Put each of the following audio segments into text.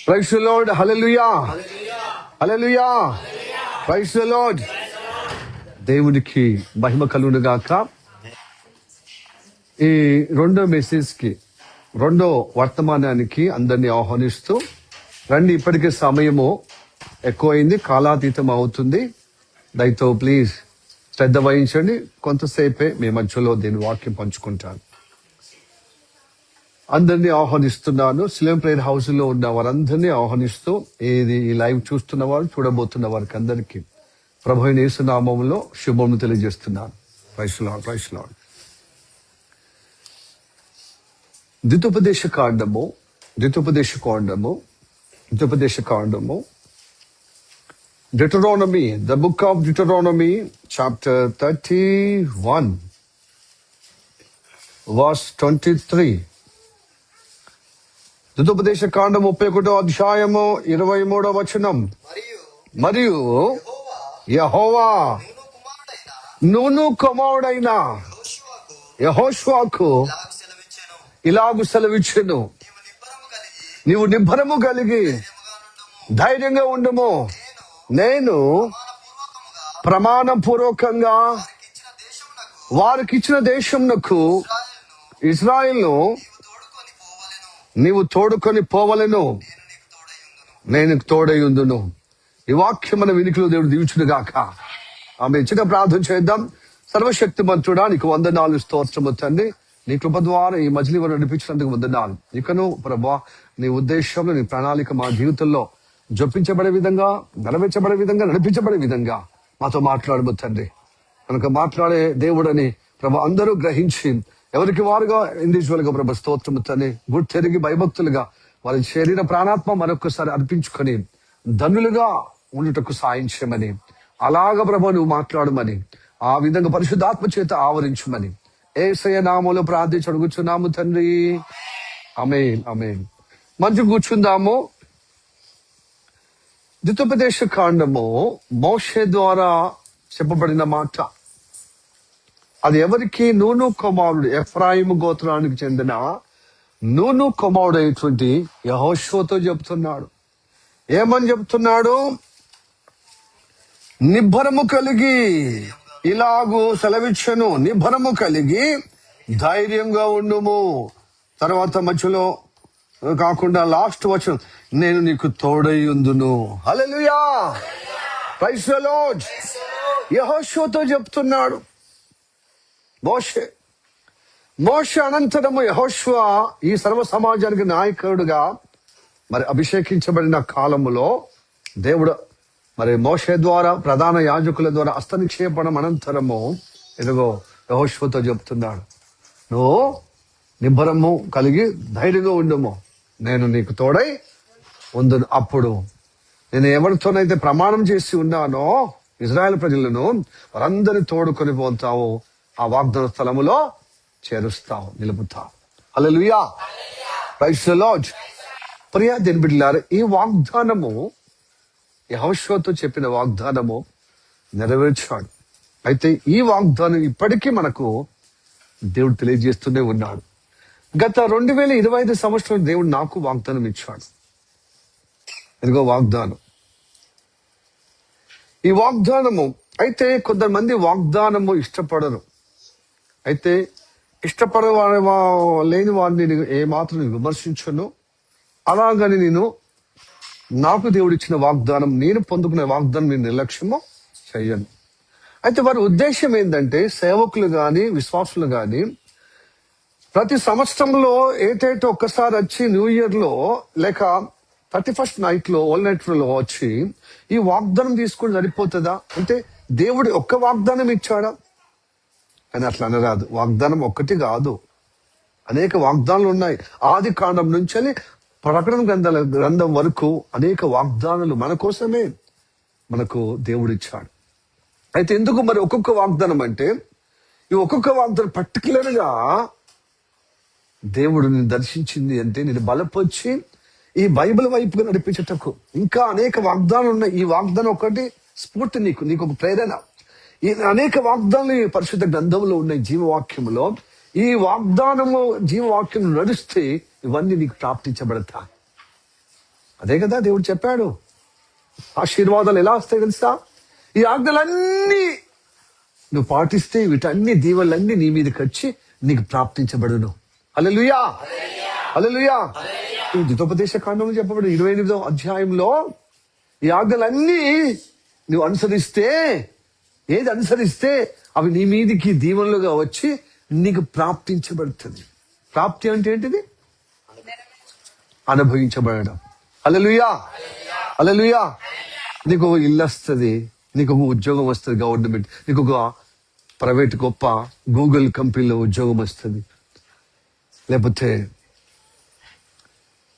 Praise the lord. Hallelujah, hallelujah, praise the Lord. దేవునికి మహిమ కలుగును గాక. ఈ రెండో మెసేజ్ కి, రెండో వర్తమానానికి అందరినీ ఆహ్వానిస్తూ రండి. ఇప్పటికే సమయము ఎక్కువైంది, కాలాతీతం అవుతుంది. దయతో ప్లీజ్ శ్రద్ధ వహించండి. కొంతసేపే మీ మధ్యలో దీని వాక్యం పంచుకుంటాను. అందరినీ ఆహ్వానిస్తున్నాను. సిలోం ప్రేయర్ హౌస్ లో ఉన్న వారందరినీ ఆహ్వానిస్తూ ఈ లైవ్ చూస్తున్న వారు, చూడబోతున్న వారికి అందరికీ ప్రభువైన యేసు నామములో శుభములు తెలియజేస్తున్నాను. Praise lord, praise lord. ద్వితోపదేశ కాండము Deuteronomy, the book of Deuteronomy, chapter 31, verse 23. ద్వితోపదేశ కాండం 31వ అధ్యాయము 23వ వచనం. మరియు యెహోవా నూను కుమారుడైన యెహోషువకు ఇలాగు సెలవిచ్చెను, నీవు నిబ్బరము కలిగి ధైర్యంగా ఉండుము. నేను ప్రమాణపూర్వకంగా వారికిచ్చిన దేశమునకు ఇజ్రాయెల్ను నీవు తోడుకొని పోవలెను, నేను తోడయుందును. ఈ వాక్యం మన వినికిలో దేవుడు దీవించును గాక. ఆమె చిన్న ప్రార్థన చేద్దాం. సర్వశక్తిమంతుడా, నీకు వందనాలు, స్తోత్రము తండ్రి. నీ కృప ద్వారా ఈ మజిలీ వారు నడిపించినందుకు వందనాలు. ఇకను ప్రభా, నీ ఉద్దేశంలో, నీ ప్రణాళిక మా జీవితంలో జొప్పించబడే విధంగా, నెరవేర్చబడే విధంగా, నడిపించబడే విధంగా మాతో మాట్లాడము తండ్రి. కనుక మాట్లాడే దేవుడని ప్రభా అందరూ గ్రహించి ఎవరికి వారుగా ఇండివిజువల్ గా ప్రభా స్తోత్రము తండ్రి గుర్తెరిగి భయభక్తులుగా వారి శరీర ప్రాణాత్మ మరొకసారి అర్పించుకొని ధనులుగా ఉండుటకు సాయం చేయమని, అలాగా ప్రభా నువ్వు మాట్లాడమని, ఆ విధంగా పరిశుద్ధాత్మ చేత ఆవరించమని యేసయ్య నామములో ప్రార్థించి అడుగుచున్నాము తండ్రి. ఆమేన్, ఆమేన్. మంచి కూర్చుందాము. ద్వితోపదేశ కాండము మోషే ద్వారా చెప్పబడిన మాట. అది ఎవరికి? నూను కుమారుడు, ఎఫ్రాయిము గోత్రానికి చెందిన నూను కుమారుడు అయినటువంటి యెహోషువతో చెప్తున్నాడు. ఏమని చెప్తున్నాడు? నిబ్బరము కలిగి ఇలాగూ సెలవిచ్చెను, నిబ్బరము కలిగి ధైర్యంగా ఉండుము. తర్వాత మధ్యలో కాకుండా లాస్ట్ వచనం, నేను నీకు తోడై ఉందును. హల్లెలూయా, ప్రైజ్ ది లార్డ్. యెహోషువతో చెప్తున్నాడు మోషే అనంతరము యెహోషువ ఈ సర్వ సమాజానికి నాయకుడుగా మరి అభిషేకించబడిన కాలములో దేవుడు మరి మోషే ద్వారా, ప్రధాన యాజకుల ద్వారా హస్తనిక్షేపణం అనంతరము ఇదిగో యెహోషువతో చెప్తున్నాడు, నువ్వు నిబ్బరము కలిగి ధైర్యంగా ఉండము, నేను నీకు తోడై ఉందును. అప్పుడు నేను ఎవరితోనైతే ప్రమాణం చేసి ఉన్నానో ఇజ్రాయెల్ ప్రజలను, వారందరినీ తోడుకొని పోతావు, ఆ వాగ్దాన స్థలములో చేరుస్తావు, నిలుపుతావు. హల్లెలూయా, ప్రైజ్ ది లార్డ్. ప్రియా దేవుని బిడ్డలారా, ఈ వాగ్దానము యెహోషువతో చెప్పిన వాగ్దానము నెరవేర్చాడు. అయితే ఈ వాగ్దానం ఇప్పటికీ మనకు దేవుడు తెలియజేస్తూనే ఉన్నాడు. గత 2025 సంవత్సరం దేవుడు నాకు వాగ్దానం ఇచ్చాడు. ఇదిగో వాగ్దానం. ఈ వాగ్దానము అయితే కొంతమంది వాగ్దానము ఇష్టపడరు. అయితే లేని వారిని నేను ఏమాత్రం విమర్శించను. అలాగని నేను నాకు దేవుడు ఇచ్చిన వాగ్దానం, నేను పొందుకునే వాగ్దానం నేను నిర్లక్ష్యము చెయ్యను. అయితే వారి ఉద్దేశం ఏంటంటే, సేవకులు గాని విశ్వాసులు గాని ప్రతి సంవత్సరంలో ఏటైతే ఒక్కసారి వచ్చి న్యూ ఇయర్ లో లేక 31st నైట్ లో, ఓల్ నైట్ లో వచ్చి ఈ వాగ్దానం తీసుకుని సరిపోతుందా? అంటే దేవుడు ఒక్క వాగ్దానం ఇచ్చాడా అని అట్లా అనరాదు. వాగ్దానం ఒక్కటి కాదు, అనేక వాగ్దానాలు ఉన్నాయి. ఆది కాండం నుంచి ప్రకటన గ్రంథం వరకు అనేక వాగ్దానాలు మన కోసమే మనకు దేవుడు ఇచ్చాడు. అయితే ఎందుకు మరి ఒక్కొక్క వాగ్దానం అంటే, ఈ ఒక్కొక్క వాగ్దానం పర్టికులర్ గా దేవుడు నేను దర్శించింది అంటే నేను బలపరిచి ఈ బైబిల్ వైపుగా నడిపించేటకు. ఇంకా అనేక వాగ్దానాలు ఉన్నాయి. ఈ వాగ్దానం ఒకటి స్ఫూర్తి, నీకు ఒక ప్రేరణ. ఈ అనేక వాగ్దానాలు ఈ పరిశుద్ధ గ్రంథంలో ఉన్నాయి, జీవవాక్యములో. ఈ వాగ్దానము జీవవాక్యం నడిస్తే ఇవన్నీ నీకు ప్రాప్తించబడతా. అదే కదా దేవుడు చెప్పాడు. ఆశీర్వాదాలు ఎలా వస్తాయి తెలుసా? ఈ ఆజ్ఞలన్నీ నువ్వు పాటిస్తే వీటన్ని దీవెనలన్నీ నీ మీదకి వచ్చి నీకు ప్రాప్తించబడును. హల్లెలూయా, హల్లెలూయా. ఈ ద్వితోపదేశ కాండంలో చెప్పబడి 28వ అధ్యాయంలో ఈ ఆజ్ఞలన్నీ నువ్వు అనుసరిస్తే, ఏది అనుసరిస్తే అవి నీ మీదికి దీవెనలుగా వచ్చి నీకు ప్రాప్తించబడుతుంది. ప్రాప్తి అంటే ఏంటిది? అనుభవించబడడం. హల్లెలూయా, హల్లెలూయా. నీకు ఒక ఇల్లు వస్తుంది, నీకు ఒక ఉద్యోగం వస్తుంది గవర్నమెంట్, నీకు ఒక ప్రైవేట్ గొప్ప గూగుల్ కంపెనీలో ఉద్యోగం వస్తుంది, లేకపోతే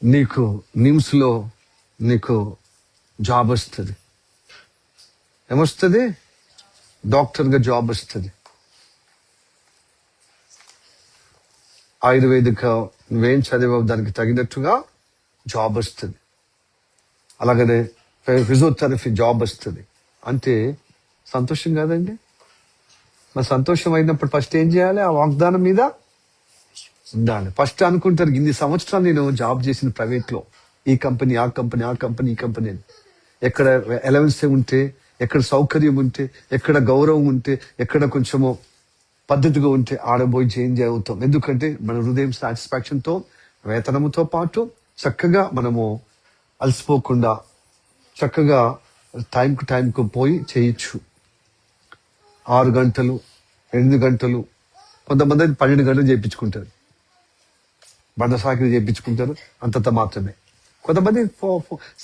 నీకు నిమ్స్ లో నీకు జాబ్ వస్తుంది. ఏమొస్తుంది? డాక్టర్గా జాబ్ వస్తుంది. ఆయుర్వేదిక నువ్వేం చదివావు దానికి తగినట్టుగా జాబ్ వస్తుంది. అలాగనే ఫిజియోథెరపీ జాబ్ వస్తుంది. అంటే సంతోషం కాదండి? మరి సంతోషం అయినప్పుడు ఫస్ట్ ఏం చేయాలి? ఆ వాగ్దానం మీద ఉండాలి. ఫస్ట్ అనుకుంటారు, ఇన్ని సంవత్సరాలు నేను జాబ్ చేసిన ప్రైవేట్ లో, ఈ కంపెనీ ఆ కంపెనీ ఆ కంపెనీ ఈ కంపెనీ అని. ఎక్కడ అలవెన్స్ ఉంటే, ఎక్కడ సౌకర్యం ఉంటే, ఎక్కడ గౌరవం ఉంటే, ఎక్కడ కొంచెము పద్ధతిగా ఉంటే ఆడబోయి చేంజ్ అవుతాం. ఎందుకంటే మన హృదయం సాటిస్ఫాక్షన్ తో, వేతనముతో పాటు చక్కగా మనము అలసిపోకుండా చక్కగా టైంకు పోయి చేయొచ్చు. 6 గంటలు 8 గంటలు, కొంతమంది 12 గంటలు చేయించుకుంటారు, బండ సాకిరి చేయించుకుంటారు, అంతంత మాత్రమే. కొంతమంది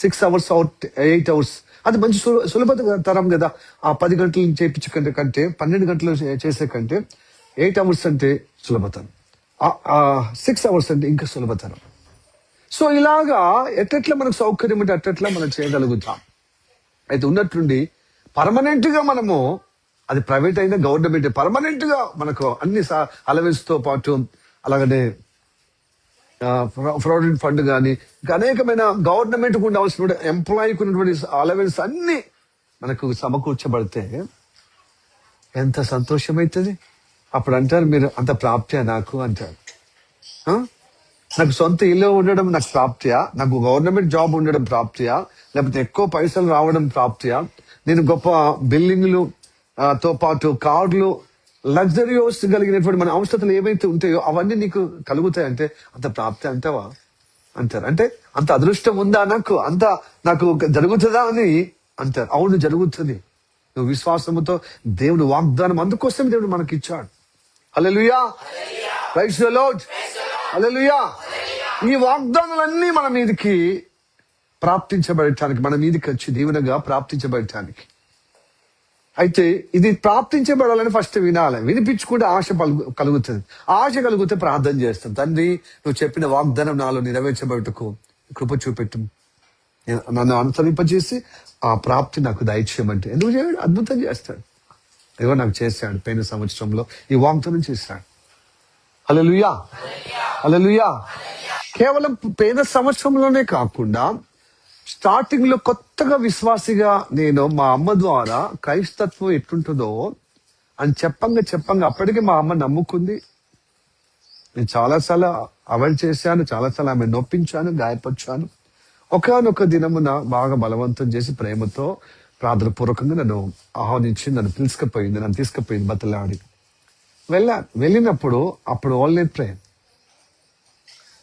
6 అవర్స్ 8 అవర్స్, అది మంచి సులభతరం కదా. ఆ 10 గంటలు చేయించుకుంటే కంటే 12 గంటలు చేసే కంటే 8 అవర్స్ అంటే సులభతరం, 6 అవర్స్ అంటే ఇంకా సులభతరం. సో ఇలాగా ఎట్లా మనకు సౌకర్యం ఉంటే అట్లా మనం చేయగలుగుతాం. అయితే ఉన్నట్టుండి పర్మనెంట్ గా మనము, అది ప్రైవేట్ అయినా గవర్నమెంట్, పర్మనెంట్ గా మనకు అన్ని అలవెన్స్ తో పాటు, అలాగనే ప్రావిడెంట్ ఫండ్ కానీ ఇంకా అనేకమైన గవర్నమెంట్ కు ఉండవలసిన ఎంప్లాయీకి ఉన్నటువంటి అలవెన్స్ అన్ని మనకు సమకూర్చబడితే ఎంత సంతోషమవుతుంది. అప్పుడు అంటారు, మీరు అంత ప్రాప్తియా నాకు అంటారు. నాకు సొంత ఇల్లు ఉండడం నాకు ప్రాప్తియా, నాకు గవర్నమెంట్ జాబ్ ఉండడం ప్రాప్తియా, లేకపోతే ఎక్కువ పైసలు రావడం ప్రాప్తియా, నేను గొప్ప బిల్డింగ్లు తో పాటు కార్లు, లగ్జరీస్ కలిగినటువంటి మన అవసరతలు ఏవైతే ఉంటాయో అవన్నీ నీకు కలుగుతాయి అంటే అంత ప్రాప్తి అంటావా అంటారు. అంటే అంత అదృష్టం ఉందా నాకు జరుగుతుందా అని అంటారు. అవును, జరుగుతుంది. నువ్వు విశ్వాసముతో దేవుడు వాగ్దానం, అందుకోసం దేవుడు మనకి ఇచ్చాడు. హల్లెలూయా, ప్రైజ్ ది లార్డ్, హల్లెలూయా. ఈ వాగ్దానాలన్నీ మన మీదకి ప్రాప్తించబడటానికి, మన మీదకి వచ్చి దీవెనగా ప్రాప్తించబడటానికి. అయితే ఇది ప్రాప్తించబడాలని ఫస్ట్ వినాలి, వినిపించుకుంటే ఆశ కలుగుతుంది. ఆశ కలిగితే ప్రార్థన చేస్తాం, తండ్రి నువ్వు చెప్పిన వాగ్దానం నాలో నెరవేర్చబడుటకు కృప చూపెట్టు, నన్ను అనుసరింపజేసి ఆ ప్రాప్తి నాకు దయచేయమంటే ఎందుకు చేయడు? అద్భుతం చేస్తాడు. ఏవో నాకు చేశాడు, పోయిన సంవత్సరంలో ఈ వాగ్దానం చేశాడు. హల్లెలూయా, హల్లెలూయా. కేవలం పోయిన సంవత్సరంలోనే కాకుండా స్టార్టింగ్ లో కొత్తగా విశ్వాసిగా నేను మా అమ్మ ద్వారా క్రైస్తత్వం ఎట్లుంటుందో అని చెప్పంగా అప్పటికే మా అమ్మ నమ్ముకుంది. నేను చాలాసార్లు అవాయిడ్ చేశాను, చాలాసార్లు ఆమె నొప్పించాను, గాయపరిచాను. ఒకనొక దినమున బాగా బలవంతం చేసి ప్రేమతో ప్రార్థన పూర్వకంగా నన్ను ఆహ్వానించి నన్ను తీసుకుపోయింది బతలాడి. వెళ్ళినప్పుడు అప్పుడు ఓన్లీ ప్రేయర్,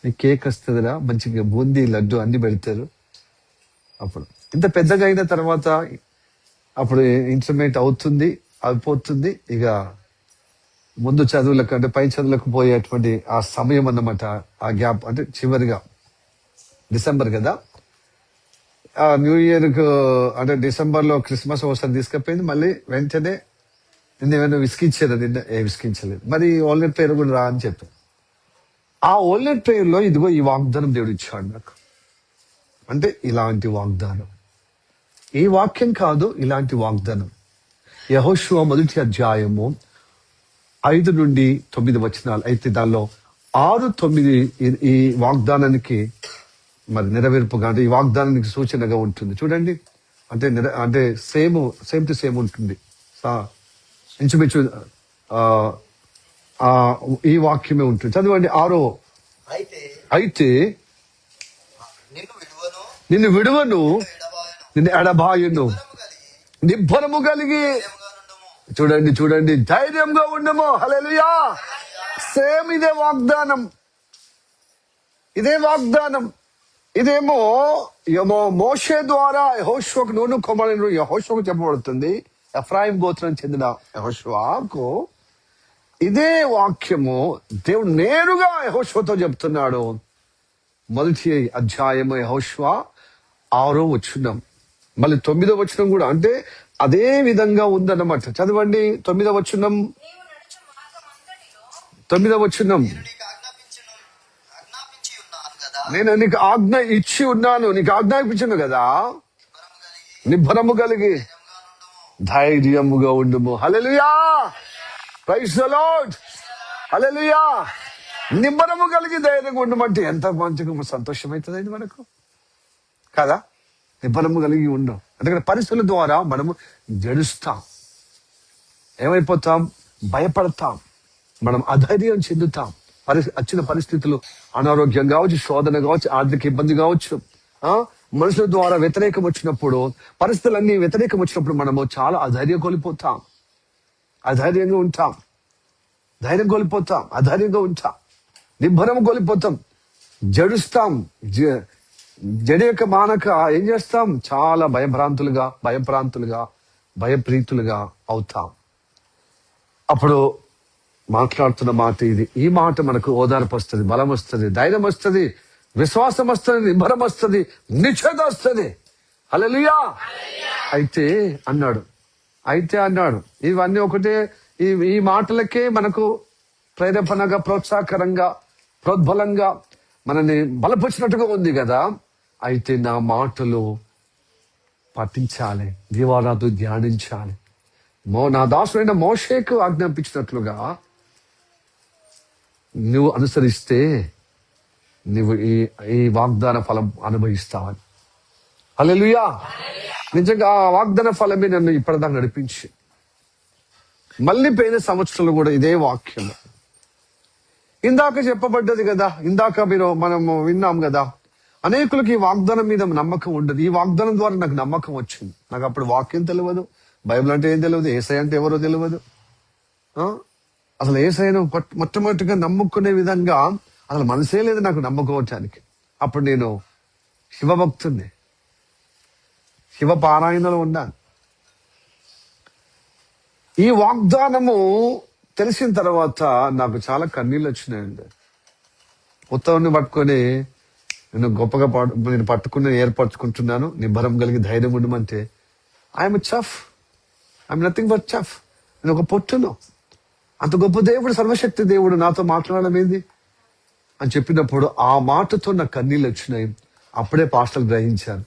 నీ కేక్ వస్తుందిరా, మంచిగా బూందీ లడ్డు అన్ని పెడతారు. అప్పుడు ఇంత పెద్దగా అయిన తర్వాత అప్పుడు ఇంటర్మీడియట్ అవుతుంది, అయిపోతుంది. ఇక ముందు చదువులకు అంటే పై చదువులకు పోయేటువంటి ఆ సమయం అన్నమాట, ఆ గ్యాప్ అంటే చివరిగా డిసెంబర్ కదా, ఆ న్యూ ఇయర్ కు అంటే డిసెంబర్ లో క్రిస్మస్ ఒకసారి తీసుకుపోయింది. మళ్ళీ వెంటనే నిన్నేమైనా విసిగించారు? విసిగించలేదు. మరి ఓల్నెట్ ప్రేయర్ కూడా రా అని చెప్పాను. ఆ ఓల్నెట్ ప్రేయర్ లో ఇదిగో ఈ వాగ్దానం దేవుడు ఇచ్చాడు నాకు. అంటే ఇలాంటి వాగ్దానం, ఈ వాక్యం కాదు, ఇలాంటి వాగ్దానం. యెహోషువ 1వ అధ్యాయము 5 నుండి 9 వచనాలు. అయితే దానిలో 6, 9 ఈ వాగ్దానానికి మరి నెరవేర్పుగా, అంటే ఈ వాగ్దానానికి సూచనగా ఉంటుంది. చూడండి, అంటే సేమ్ టు సేమ్ ఉంటుంది. ఇంచుమించు ఈ వాక్యమే ఉంటుంది. చదవండి 6. అయితే నిన్ను విడువను, నిన్ను ఎడబాయును. నిబ్బరము కలిగి చూడండి చూడండి, ధైర్యంగా ఉండము. హల్లెలూయా. సేమ్ ఇదే వాగ్దానం, ఇదే వాగ్దానం. ఇదేమో మోషే ద్వారా యెహోషువకు, నూను కుమారుడు యెహోషువకు చెప్పబడుతుంది. ఎఫ్రాయిం గోత్రం చెందిన యెహోషువకు ఇదే వాక్యము దేవుడు నేరుగా యెహోషువతో చెప్తున్నాడు. మొదటి అధ్యాయము యెహోషువ 6వ వచనం, మళ్ళీ 9వ వచనం కూడా అంటే అదే విధంగా ఉందన్నమాట. చదవండి 9వ వచనం. 9వ వచనం, నేను నీకు ఆజ్ఞ ఇచ్చి ఉన్నాను, నీకు ఆజ్ఞాపించను కదా, నిబ్బరము కలిగి ధైర్యముగా ఉండుము. Hallelujah. Praise the lord. Hallelujah. నిబ్బరము కలిగి ధైర్యంగా ఉండమంటే ఎంత మంచిగా సంతోషమవుతుందండి మనకు కదా. నిబ్బరము కలిగి ఉండం. ఎందుకంటే పరిస్థితుల ద్వారా మనము జడుస్తాం, ఏమైపోతాం, భయపడతాం, మనం అధైర్యం చెందుతాం. వచ్చిన పరిస్థితులు, అనారోగ్యం కావచ్చు, శోధన కావచ్చు, ఆర్థిక ఇబ్బంది కావచ్చు, మనుషుల ద్వారా వ్యతిరేకం వచ్చినప్పుడు, పరిస్థితులన్నీ వ్యతిరేకం వచ్చినప్పుడు మనము చాలా అధైర్యం కోల్పోతాం, అధైర్యంగా ఉంటాం, ధైర్యం కోల్పోతాం, అధైర్యంగా ఉంటాం, నిబ్బరం కోల్పోతాం, జడుస్తాం. జడియక మానక ఏం చేస్తాం, చాలా భయప్రీతులుగా అవుతాం. అప్పుడు మాట్లాడుతున్న మాట ఇది. ఈ మాట మనకు ఓదార్పు వస్తుంది, బలం వస్తుంది, ధైర్యం వస్తుంది, విశ్వాసం వస్తుంది, నిబ్బరం వస్తుంది, నిశ్చయత వస్తుంది. హల్లెలూయా. అయితే అన్నాడు ఇవన్నీ ఒకటే. ఈ మాటలకే మనకు ప్రేరేపణగా, ప్రోత్సాహకరంగా, ప్రోద్బలంగా మనని బలపరిచినట్టుగా ఉంది కదా. అయితే నా మాటలు పఠించాలి, దివారాదు ధ్యానించాలి. నా దాసుడైన మోషేకు ఆజ్ఞాపించినట్లుగా నువ్వు అనుసరిస్తే నువ్వు ఈ వాగ్దాన ఫలం అనుభవిస్తావని. హల్లెలూయా. నిజంగా ఆ వాగ్దాన ఫలమే నన్ను ఇప్పటిదాకా నడిపించి మళ్ళీ పోయిన సంవత్సరంలో కూడా ఇదే వాక్యం ఇందాక చెప్పబడ్డది కదా. ఇందాక మనము విన్నాం కదా, అనేకులకు ఈ వాగ్దానం మీద నమ్మకం ఉండదు. ఈ వాగ్దానం ద్వారా నాకు నమ్మకం వచ్చింది. నాకు అప్పుడు వాక్యం తెలియదు, బైబిల్ అంటే ఏం తెలియదు, యేసయ్య అంటే ఎవరో తెలియదు. అసలు యేసయ్యను మొట్టమొదటిగా నమ్ముకునే విధంగా అసలు మనసే లేదు నాకు నమ్ముకోవటానికి. అప్పుడు నేను శివభక్తుడిని, శివ పారాయణలో ఉన్నాను. ఈ వాగ్దానము తెలిసిన తర్వాత నాకు చాలా కన్నీళ్ళు వచ్చినాయండి. ఉత్తరాన్ని పట్టుకొని నేను గొప్పగా నేను పట్టుకుని ఏర్పరచుకుంటున్నాను, నిబ్బరం కలిగి ధైర్యం ఉండమంటే ఐఎమ్ చఫ్, ఐఎమ్ నథింగ్ బట్ చఫ్. నేను ఒక పొట్టును. అంత గొప్ప దేవుడు, సర్వశక్తి దేవుడు నాతో మాట్లాడడం ఏంది అని చెప్పినప్పుడు ఆ మాటతో నాకు కన్నీళ్ళు వచ్చినాయి. అప్పుడే పాస్టర్లు గ్రహించారు,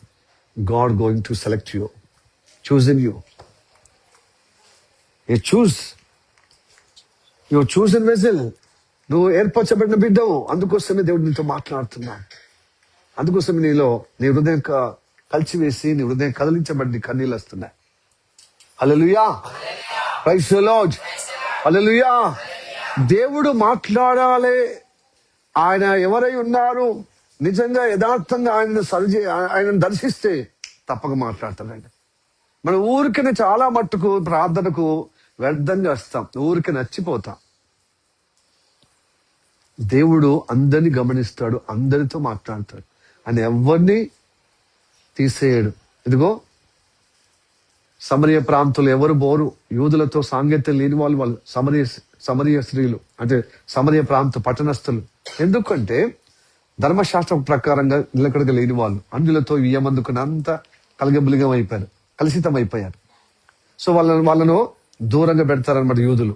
God going to select you, chosen you, you chosen vessel. నువ్వు ఏర్పరచబడిన బిడ్డవు, అందుకోసమే దేవుడు నీతో మాట్లాడుతున్నాడు. అందుకోసమే నీ హృదయం కలిసివేసి నీ హృదయం కదిలించబడి కన్నీళ్ళు వస్తున్నాయి. Hallelujah. Praise the lord. Hallelujah. దేవుడు మాట్లాడాలి. ఆయన ఎవరై ఉన్నారు, నిజంగా యథార్థంగా ఆయనను దర్శిస్తే తప్పక మాట్లాడతాడండి. మనం ఊరికనే చాలా మట్టుకు ప్రార్థనకు వ్యర్థంగా వస్తాం, ఊరికే నచ్చిపోతాం. దేవుడు అందరిని గమనిస్తాడు, అందరితో మాట్లాడతాడు. ఆయన ఎవరిని తీసేయడు. ఇదిగో సమరయ ప్రాంతంలో ఎవరు బోరు, యూదులతో సాంగత్యం లేని వాళ్ళు సమరయ స్త్రీలు, అంటే సమరయ ప్రాంత పట్టణస్థులు. ఎందుకంటే ధర్మశాస్త్రం ప్రకారంగా నిలకడగా లేని వాళ్ళు, అందులతో వియ్యమందుకుని అంతా కలగబులిగం అయిపోయారు, కలుషితం అయిపోయారు. సో వాళ్ళను దూరంగా పెడతారనమాట యూదులు.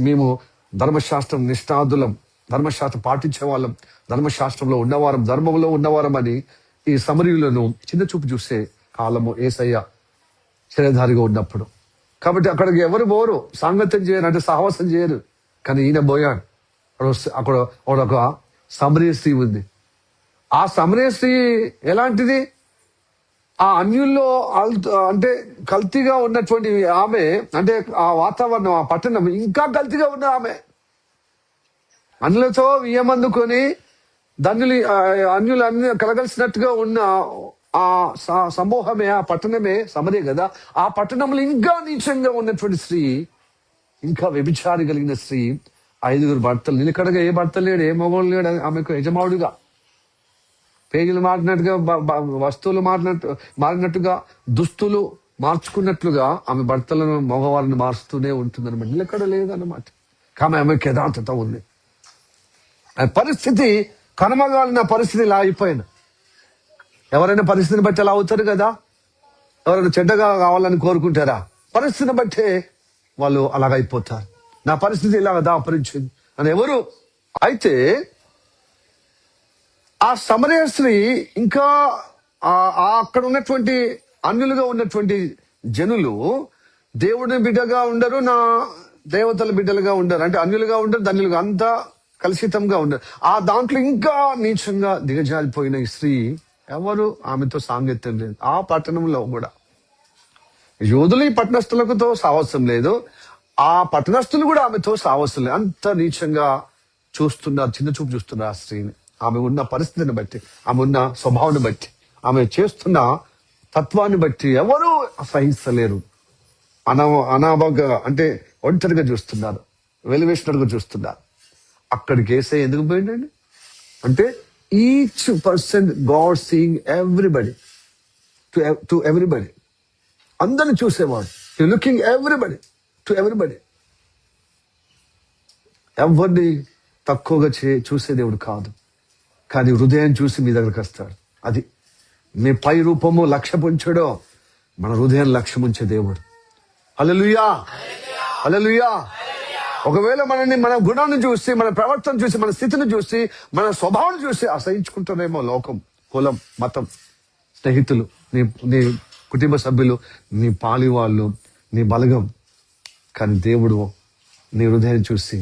మేము ధర్మశాస్త్రం నిష్ఠాదులం, ధర్మశాస్త్రం పాటించే వాళ్ళం, ధర్మశాస్త్రంలో ఉన్నవారం, ధర్మంలో ఉన్నవారం అని ఈ సమరీయులను చిన్న చూపు చూసే కాలము యేసయ్య శరీరధారిగా ఉన్నప్పుడు. కాబట్టి అక్కడికి ఎవరు పోరు, సాంగత్యం చేయరు, అంటే సహవాసం చేయరు. కానీ ఈయన పోయాడు. అక్కడ ఒక సమరయ స్త్రీ ఉంది. ఆ సమరయ స్త్రీ ఎలాంటిది, ఆ అన్యుల్లో అంటే కల్తీగా ఉన్నటువంటి ఆమె, అంటే ఆ వాతావరణం, ఆ పట్టణం ఇంకా కల్తీగా ఉన్న ఆమె, అన్యులతో వియ్యమందుకొని అన్యులు అన్ని కలగలిసినట్టుగా ఉన్న ఆ సమూహమే, ఆ పట్టణమే సమరే కదా. ఆ పట్టణంలో ఇంకా నీచంగా ఉన్నటువంటి స్త్రీ, ఇంకా వ్యభిచారి కలిగిన స్త్రీ, 5 భర్తలు, నిలకడగా ఏ భర్త లేడు, ఏ మగవాడు లేడు, ఆమెకు యజమానుడిగా, పేజీలు మారినట్టుగా, వస్తువులు మారినట్టుగా, దుస్తులు మార్చుకున్నట్లుగా ఆమె భర్తలను, మగవాళ్ళని మారుస్తూనే ఉంటుందన్నమాట. నిలకడ లేదన్నమాట. కానీ ఆమెకు యథార్థత ఉంది. ఆ పరిస్థితి కనుమగాలిన పరిస్థితి ఇలా అయిపోయింది. ఎవరైనా పరిస్థితిని బట్టి అలా అవుతారు కదా. ఎవరైనా చెడ్డగా కావాలని కోరుకుంటారా? పరిస్థితిని బట్టే వాళ్ళు అలాగైపోతారు. నా పరిస్థితి ఇలాగ దాపరించింది అని ఎవరు. అయితే ఆ సమరయ స్త్రీ ఇంకా అక్కడ ఉన్నటువంటి అన్యులుగా ఉన్నటువంటి జనులు దేవుని బిడ్డగా ఉండరు, నా దేవతల బిడ్డలుగా ఉండరు, అంటే అన్యులుగా ఉండరు, ధన్యులుగా, అంతా కలుషితంగా ఉండరు. ఆ దాంట్లో ఇంకా నీచంగా దిగజారిపోయిన ఈ స్త్రీ ఎవరు ఆమెతో సాంగత్యం లేదు. ఆ పట్టణంలో కూడా యోధులు ఈ పట్టణస్థులతో సావసం లేదు, ఆ పట్టణస్థులు కూడా ఆమెతో సావసం లేదు. అంత నీచంగా చూస్తున్నారు, చిన్న చూపు చూస్తున్నారు ఆ స్త్రీని. ఆమె ఉన్న పరిస్థితిని బట్టి, ఆమె ఉన్న స్వభావాన్ని బట్టి, ఆమె చేస్తున్న తత్వాన్ని బట్టి ఎవరు సహిస్తలేరు. అనాభగా అంటే ఒంటరిగా చూస్తున్నారు, వెలివేసినట్టుగా చూస్తున్నారు. అక్కడికి వేసే ఎందుకు పోయిందండి అంటే each person God seeing everybody, to everybody, అందరిని చూసేవాడు, లుకింగ్ ఎవ్రీబడి టు ఎవ్రీబడి. ఎవరిని తక్కువగా చూసే దేవుడు కాదు, కానీ హృదయం చూసి మీ దగ్గరకు వస్తాడు. అది మీ పై రూపము లక్ష్యం ఉంచాడో, మన హృదయం లక్ష్యం ఉంచే దేవుడు. హల్లెలూయా, హల్లెలూయా. ఒకవేళ మనని, మన గుణాన్ని చూసి, మన ప్రవర్తన చూసి, మన స్థితిని చూసి, మన స్వభావం చూసి అసహించుకుంటారేమో లోకం, కులం, మతం, స్నేహితులు, నీ కుటుంబ సభ్యులు, నీ పాలి వాళ్ళు, నీ బలగం. కానీ దేవుడు నీ హృదయం చూసి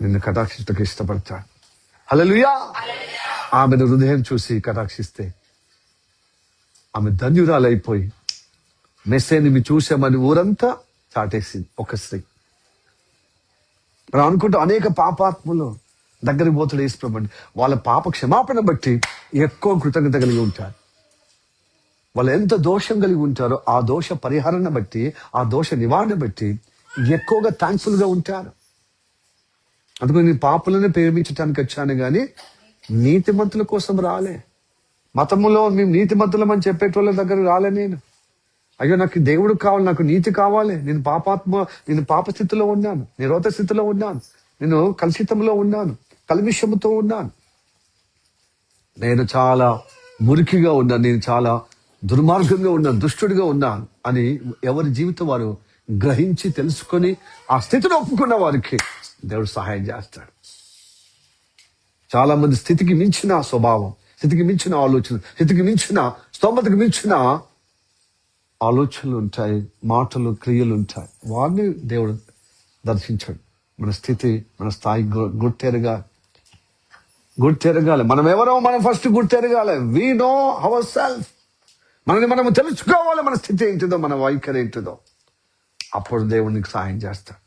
నిన్ను కటాక్షించడానికి ఇష్టపడతాడు. హల్లెలూయా. ఆమెను హృదయం చూసి కటాక్షిస్తే ఆమె ధన్యురాలైపోయి మెస్సేని మీ చూసామని ఊరంతా చాటేసింది ఒక స్త్రీ. మనం అనుకుంటాం అనేక పాపాత్ములు దగ్గరికి పోతాడు యేసుప్రభు. వాళ్ళ పాప క్షమాపణ బట్టి ఎక్కువ కృతజ్ఞత కలిగి ఉంటారు. వాళ్ళు ఎంత దోషం కలిగి ఉంటారో ఆ దోష పరిహారాన్ని బట్టి, ఆ దోష నివారణ బట్టి ఎక్కువగా థ్యాంక్ఫుల్ గా ఉంటారు. అందుకని నేను పాపులను ప్రేమించడానికి వచ్చాను కానీ నీతిమంతుల కోసం రాలే. మతములో మేము నీతిమంతులం అని చెప్పేటోళ్ళ దగ్గర రాలే నేను. అయ్యో నాకు దేవుడు కావాలి, నాకు నీతి కావాలి, నేను పాప స్థితిలో ఉన్నాను, నిరోధ స్థితిలో ఉన్నాను, నేను కలుషితంలో ఉన్నాను, కల్మిషముతో ఉన్నాను, నేను చాలా మురికిగా ఉన్నాను, నేను చాలా దుర్మార్గంగా ఉన్నాను, దుష్టుడిగా ఉన్నాను అని ఎవరి జీవితం వారు గ్రహించి తెలుసుకొని ఆ స్థితిని ఒప్పుకున్న వారికి దేవుడు సహాయం చేస్తాడు. చాలా మంది స్థితికి మించిన స్వభావం, స్థితికి మించిన ఆలోచన, స్థితికి మించిన స్తోమతకి మించిన ఆలోచనలు ఉంటాయి, మాటలు, క్రియలు ఉంటాయి. వారిని దేవుడు దర్శించాడు. మన స్థితి, మన స్థాయి గుర్తెరగాలి. మనం ఎవరో మనం ఫస్ట్ గుర్తెరగాలి. We know our self. మనని మనం తెలుసుకోవాలి, మన స్థితి ఏంటిదో, మన వైఖరి ఏంటిదో. అప్పుడు దేవునికి సహాయం చేస్తాడు,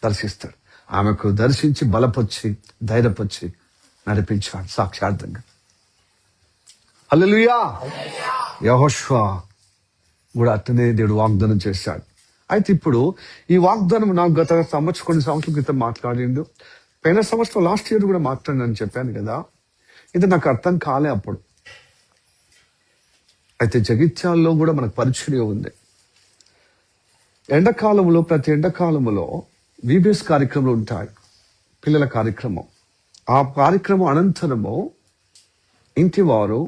దర్శిస్తాడు. ఆమెకు దర్శించి బలపరిచి ధైర్యపరిచి నడిపించాడు సాక్షార్థంగా. హల్లెలూయా. యెహోషువ కూడా అట్లనే దేవుడు వాగ్దానం చేశాడు. అయితే ఇప్పుడు ఈ వాగ్దానం నాకు గత కొన్ని సంవత్సరాల క్రితం మాట్లాడిండు. పోయిన సంవత్సరం లాస్ట్ ఇయర్ కూడా మాట్లాడినని చెప్పాను కదా. ఇది నాకు అర్థం కాలే అప్పుడు. అయితే జగిత్యాల్లో కూడా మనకు పరిచయం ఉంది. ఎండాకాలంలో, ప్రతి ఎండాకాలంలో VBS కార్యక్రమాలు ఉంటాయి, పిల్లల కార్యక్రమం. ఆ కార్యక్రమం అనంతరము ఇంటి వారు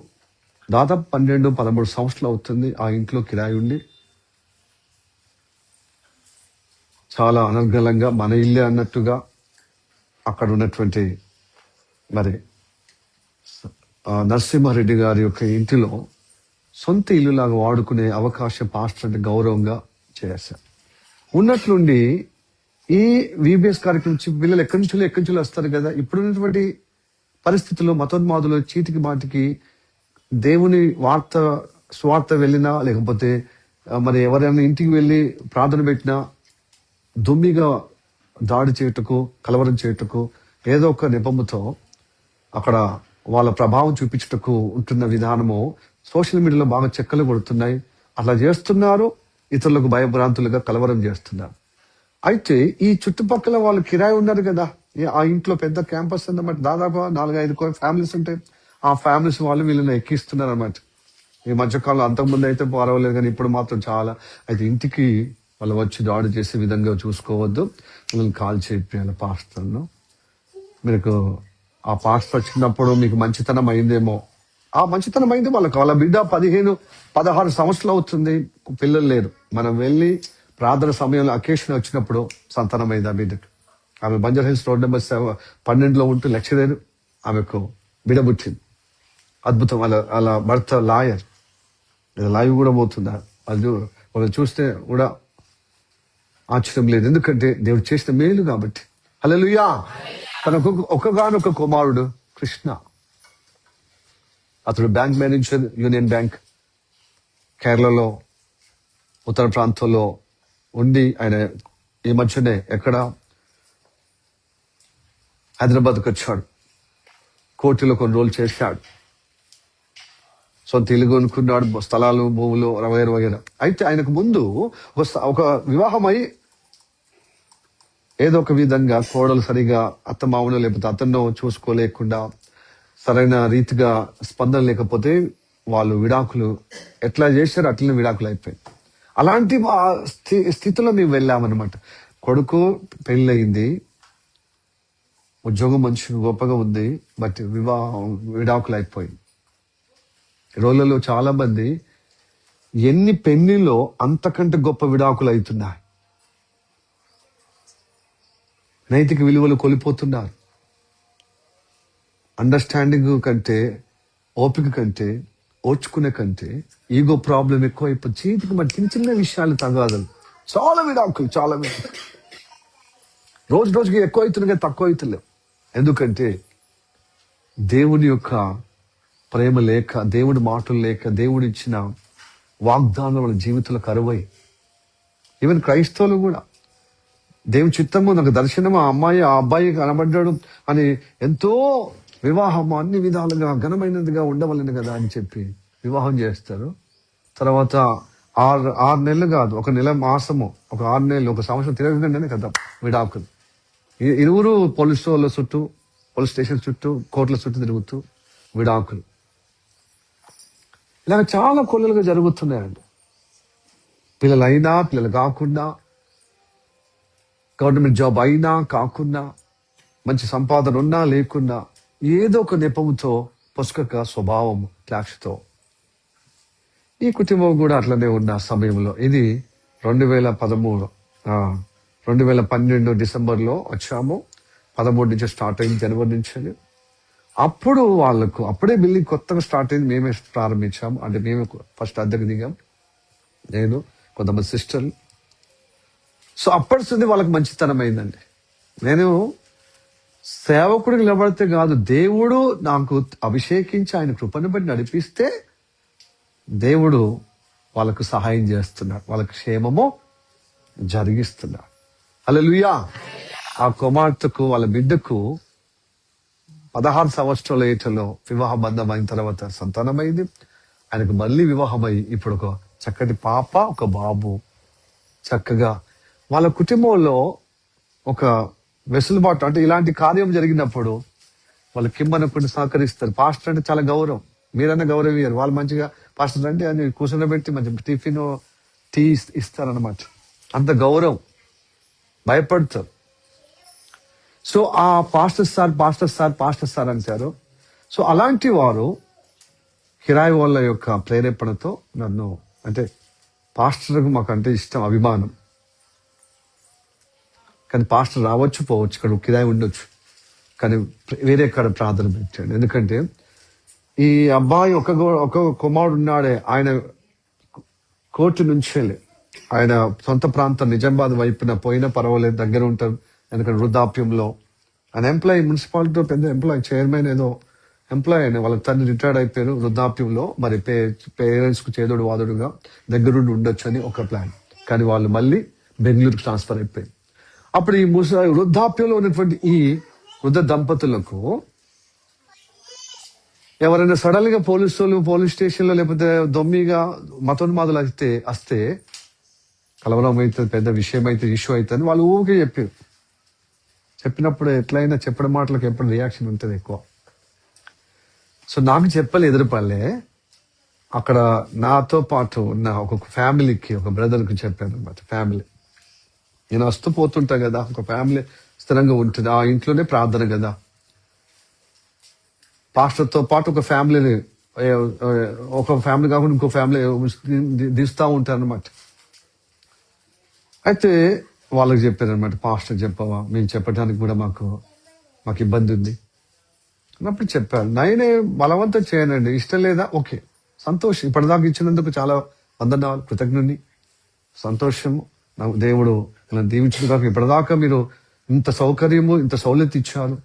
దాదాపు 12-13 సంవత్సరాలు అవుతుంది ఆ ఇంట్లో కిరాయి ఉండి, చాలా అనర్గళంగా మన ఇల్లే అన్నట్టుగా అక్కడ ఉన్నటువంటి మరి నరసింహారెడ్డి గారి యొక్క ఇంటిలో సొంత ఇల్లులాగా వాడుకునే అవకాశం పాస్టర్ అంటే గౌరవంగా చేశారు. ఉన్నట్లుండి ఈ VBS కార్యక్రమం పిల్లలు ఎక్కడి నుంచి వస్తారు కదా. ఇప్పుడున్నటువంటి పరిస్థితుల్లో మతోన్మాదులు చీటికి మాటికి దేవుని స్వార్థ వెళ్ళినా, లేకపోతే మరి ఎవరైనా ఇంటికి వెళ్ళి ప్రార్థన పెట్టినా దుమ్మిగా దాడి చేయుటకు, కలవరం చేయుటకు ఏదో ఒక నెపముతో అక్కడ వాళ్ళ ప్రభావం చూపించుటకు ఉంటున్న విధానము సోషల్ మీడియాలో బాగా చెక్కలు కొడుతున్నాయి. అట్లా చేస్తున్నారు, ఇతరులకు భయభ్రాంతులుగా కలవరం చేస్తున్నారు. అయితే ఈ చుట్టుపక్కల వాళ్ళు కిరాయి ఉన్నారు కదా, ఆ ఇంట్లో పెద్ద క్యాంపస్ అన్నమాట, దాదాపు 4-5 ఫ్యామిలీస్ ఉంటాయి. ఆ ఫ్యామిలీస్ వాళ్ళు వీళ్ళని ఎక్కిస్తున్నారు అన్నమాట. ఈ మధ్యకాలంలో అంతకుముందు అయితే పర్వాలేదు, కానీ ఇప్పుడు మాత్రం చాలా. అయితే ఇంటికి వాళ్ళు వచ్చి దాడి చేసే విధంగా చూసుకోవద్దు, వీళ్ళని కాల్ చేయాలి పాస్టర్ను. మీకు ఆ పాస్టర్ వచ్చినప్పుడు మీకు మంచితనం అయిందేమో, ఆ మంచితనం అయింది వాళ్ళకి. వాళ్ళ బిడ్డ 15-16 సంవత్సరాలు అవుతుంది, పిల్లలు లేరు. మనం వెళ్ళి ప్రార్థన సమయంలో అకేషన్ వచ్చినప్పుడు సంతానం అయింది ఆ బిడ్డకు. ఆమె బంజర్ హిల్స్ రోడ్ నెంబర్ 12లో ఉంటూ లెక్చరర్, ఆమెకు బిడ్డ పుట్టింది. అద్భుతం. అలా భర్త లాయర్. లైవ్ కూడా పోతుందా వాళ్ళు చూస్తే కూడా ఆశ్చర్యం లేదు, ఎందుకంటే దేవుడు చేసిన మేలు కాబట్టి. హల్లెలూయా. తనకు ఒకగానొక కుమారుడు కృష్ణ, అతడు బ్యాంక్ మేనేజర్, యూనియన్ బ్యాంక్ కేరళలో ఉత్తర ప్రాంతంలో ఉండి, ఆయన ఈ మధ్యనే ఎక్కడ హైదరాబాద్కి వచ్చాడు. కోర్టులో కొన్ని రోజులు చేశాడు, సొంత ఇల్లు కొనుక్కున్నాడు, స్థలాలు, భూములు వగైరా. అయితే ఆయనకు ముందు ఒక వివాహం అయి ఏదో ఒక విధంగా కోడలు సరిగా అత్తమామను లేకపోతే అతను చూసుకోలేకుండా, సరైన రీతిగా స్పందన లేకపోతే వాళ్ళు విడాకులు ఎట్లా చేశారో అట్లనే విడాకులు అయిపోయింది. అలాంటి స్థితిలో మేము వెళ్ళామన్నమాట. కొడుకు పెళ్ళయింది, ఉద్యోగం మంచిగా గొప్పగా ఉంది, బట్ విడాకులు అయిపోయింది. రోజులలో చాలా మంది ఎన్ని పెళ్లిలో అంతకంటే గొప్ప విడాకులు అవుతున్నాయి. నైతిక విలువలు కోల్పోతున్నారు. అండర్స్టాండింగ్ కంటే, ఓపిక కంటే, ఓర్చుకునే కంటే ఈగో ప్రాబ్లం ఎక్కువ అయిపోయి చేతికి మరి చిన్న చిన్న విషయాలు తగాదలు, చాలా విడాకులు. రోజు రోజుకి ఎక్కువ అవుతున్నాయి కానీ తక్కువ అవుతలేవు. ఎందుకంటే దేవుని యొక్క ప్రేమ లేక, దేవుడి మాటలు లేక, దేవుడు ఇచ్చిన వాగ్దానం వాళ్ళ జీవితంలో కరువై. ఈవెన్ క్రైస్తవులు కూడా దేవుని చిత్తము, నాకు దర్శనం, ఆ అబ్బాయి కనబడ్డాడు అని ఎంతో వివాహం అన్ని విధాలుగా ఘనమైనదిగా ఉండవలను కదా అని చెప్పి వివాహం చేస్తారు. తర్వాత 6 నెలలు కాదు, 1 నెల మాసము, ఒక 6 నెలలు, 1 సంవత్సరం తిరగకుండానే కదా విడాకులు. ఇరువురు పోలీస్ స్టేషన్ చుట్టూ, కోర్టుల చుట్టూ తిరుగుతూ విడాకులు. ఇలాగ చాలా కొల్లలుగా జరుగుతున్నాయండి. పిల్లలైనా, పిల్లలు కాకుండా, గవర్నమెంట్ జాబ్ అయినా కాకుండా, మంచి సంపాదన ఉన్నా లేకున్నా, ఏదో ఒక నెపంతో, పుష్కక స్వభావం, క్లాష్తో ఈ కుటుంబం కూడా అట్లనే ఉన్న సమయంలో, ఇది 2012 డిసెంబర్లో వచ్చాము. 13 నుంచి స్టార్ట్ అయింది, జనవరి నుంచి. అప్పుడు వాళ్ళకు అప్పుడే బిల్డింగ్ కొత్తగా స్టార్ట్ అయింది, మేమే ప్రారంభించాము. అంటే మేమే ఫస్ట్ అద్దెకు దిగాం, నేను, కొంతమంది సిస్టర్లు. సో అప్పటి వాళ్ళకి మంచితనం అయిందండి. నేను సేవకుడికి నిలబడితే కాదు, దేవుడు నాకు అభిషేకించి ఆయన కృపను బట్టి నడిపిస్తే దేవుడు వాళ్ళకు సహాయం చేస్తున్నాడు, వాళ్ళకి క్షేమము జరిగిస్తున్నాడు. హల్లెలూయా. ఆ కుమార్తెకు, వాళ్ళ బిడ్డకు 16 సంవత్సరాల ఏటలో వివాహ బంధం అయిన తర్వాత సంతానమైంది. ఆయనకు మళ్ళీ వివాహమై ఇప్పుడు ఒక చక్కటి పాప, ఒక బాబు. చక్కగా వాళ్ళ కుటుంబంలో ఒక వెసులుబాటు, అంటే ఇలాంటి కార్యం జరిగినప్పుడు వాళ్ళు కిమ్మనకుండా సహకరిస్తారు. పాస్టర్ అంటే చాలా గౌరవం, మీరన్నా గౌరవం ఇయ్యారు. వాళ్ళు మంచిగా పాస్టర్ అంటే అని కూర్చొని మంచి టిఫిన్, టీ ఇస్తారనమాట. అంత గౌరవం, భయపడతారు. సో ఆ పాస్టర్ సార్ అంటారు. సో అలాంటి వారు కిరాయి వాళ్ళ యొక్క ప్రేరేపణతో నన్ను, అంటే పాస్టర్కు మాకు అంటే ఇష్టం, అభిమానం. కానీ పాస్టర్ రావచ్చు, పోవచ్చు, ఇక్కడ కిరాయి ఉండొచ్చు, కానీ వేరే కాడ ప్రార్థన పెట్టాడు. ఎందుకంటే ఈ అబ్బాయి ఒక కుమారుడు ఉన్నాడే, ఆయన కోర్టు నుంచి ఆయన సొంత ప్రాంతం నిజామాబాద్ వైపున పోయినా పర్వాలేదు, దగ్గర ఉంటారు. ఎందుకంటే వృద్ధాప్యంలో ఆయన ఎంప్లాయీ, మున్సిపాలిటీలో పెద్ద ఎంప్లాయీ, చైర్మన్ ఏదో ఎంప్లాయీ అయినా, వాళ్ళ తండ్రి రిటైర్డ్ అయిపోయారు వృద్ధాప్యంలో. మరి పేరెంట్స్ కు చేదోడు వాదుడుగా దగ్గరుండి ఉండొచ్చు అని ఒక ప్లాన్. కానీ వాళ్ళు మళ్ళీ బెంగళూరుకు ట్రాన్స్ఫర్ అయిపోయింది. అప్పుడు ఈ వృద్ధాప్యంలో ఉన్నటువంటి ఈ వృద్ధ దంపతులకు ఎవరైనా సడన్ గా పోలీస్ స్టేషన్ లో లేకపోతే దొమ్మిగా మతోన్మాదులు వస్తే కలవరం అవుతుంది, పెద్ద విషయం అయితే ఇష్యూ అవుతుంది వాళ్ళు ఊరికే చెప్పినప్పుడు ఎట్లయినా చెప్పడం మాటలకు ఎప్పుడు రియాక్షన్ ఉంటుంది ఎక్కువ. సో నాకు చెప్పలే ఎదురుపల్లే, అక్కడ నాతో పాటు ఉన్న ఒక ఫ్యామిలీకి, ఒక బ్రదర్కి చెప్పాను అనమాట. ఫ్యామిలీ నేను వస్తూ పోతుంటా కదా, ఒక ఫ్యామిలీ స్థిరంగా ఉంటుంది, ఆ ఇంట్లోనే ప్రార్థన కదా. పాస్టర్తో పాటు ఒక ఫ్యామిలీని, ఒక ఫ్యామిలీ కాకుండా ఇంకో ఫ్యామిలీ దిస్తూ ఉంటారు అనమాట. అయితే వాళ్ళకి చెప్పారు అనమాట, పాస్టర్ చెప్పవా, మేము చెప్పడానికి కూడా మాకు ఇబ్బంది ఉంది అన్నప్పుడు చెప్పారు. నేనే బలవంతం చేయనండి, ఇష్టం లేదా ఓకే సంతోషం, ఇప్పటిదాకా ఇచ్చినందుకు చాలా వందనాలు, కృతజ్ఞుని, సంతోషము, నాకు దేవుడు ఇలా దీవించిన కాక ఇప్పటిదాకా మీరు ఇంత సౌకర్యము ఇంత సౌలభ్యత ఇచ్చారు.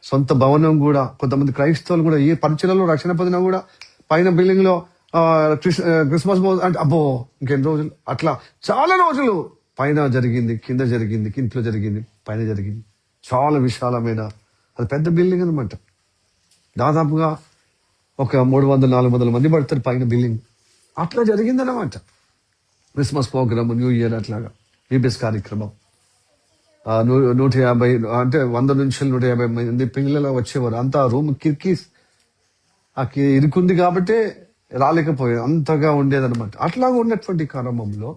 సొంత భవనం కూడా, కొంతమంది క్రైస్తవులు కూడా ఈ పరిచయలో రక్షణ పొందినా కూడా పైన బిల్డింగ్ లో క్రిస్మస్ అంటే అబ్బో ఇంకెన్ని రోజులు, అట్లా చాలా రోజులు పైన జరిగింది, కింద జరిగింది, ఇంట్లో జరిగింది, పైన జరిగింది, చాలా విశాలమైన అది పెద్ద బిల్డింగ్ అనమాట. దాదాపుగా ఒక 300-400 మంది పడతారు పైన బిల్డింగ్. అట్లా జరిగిందన్నమాట. క్రిస్మస్ ప్రోగ్రామ్, న్యూ ఇయర్ అట్లాగా ఈబీఎస్ కార్యక్రమం. 150 అంటే 100 నుంచి 150 మంది పిల్లలు వచ్చేవారు. అంతా రూమ్ కిర్కీస్ ఇరుకుంది కాబట్టి రాలేకపోయారు, అంతగా ఉండేదన్నమాట. అట్లాగా ఉన్నటువంటి క్రమంలో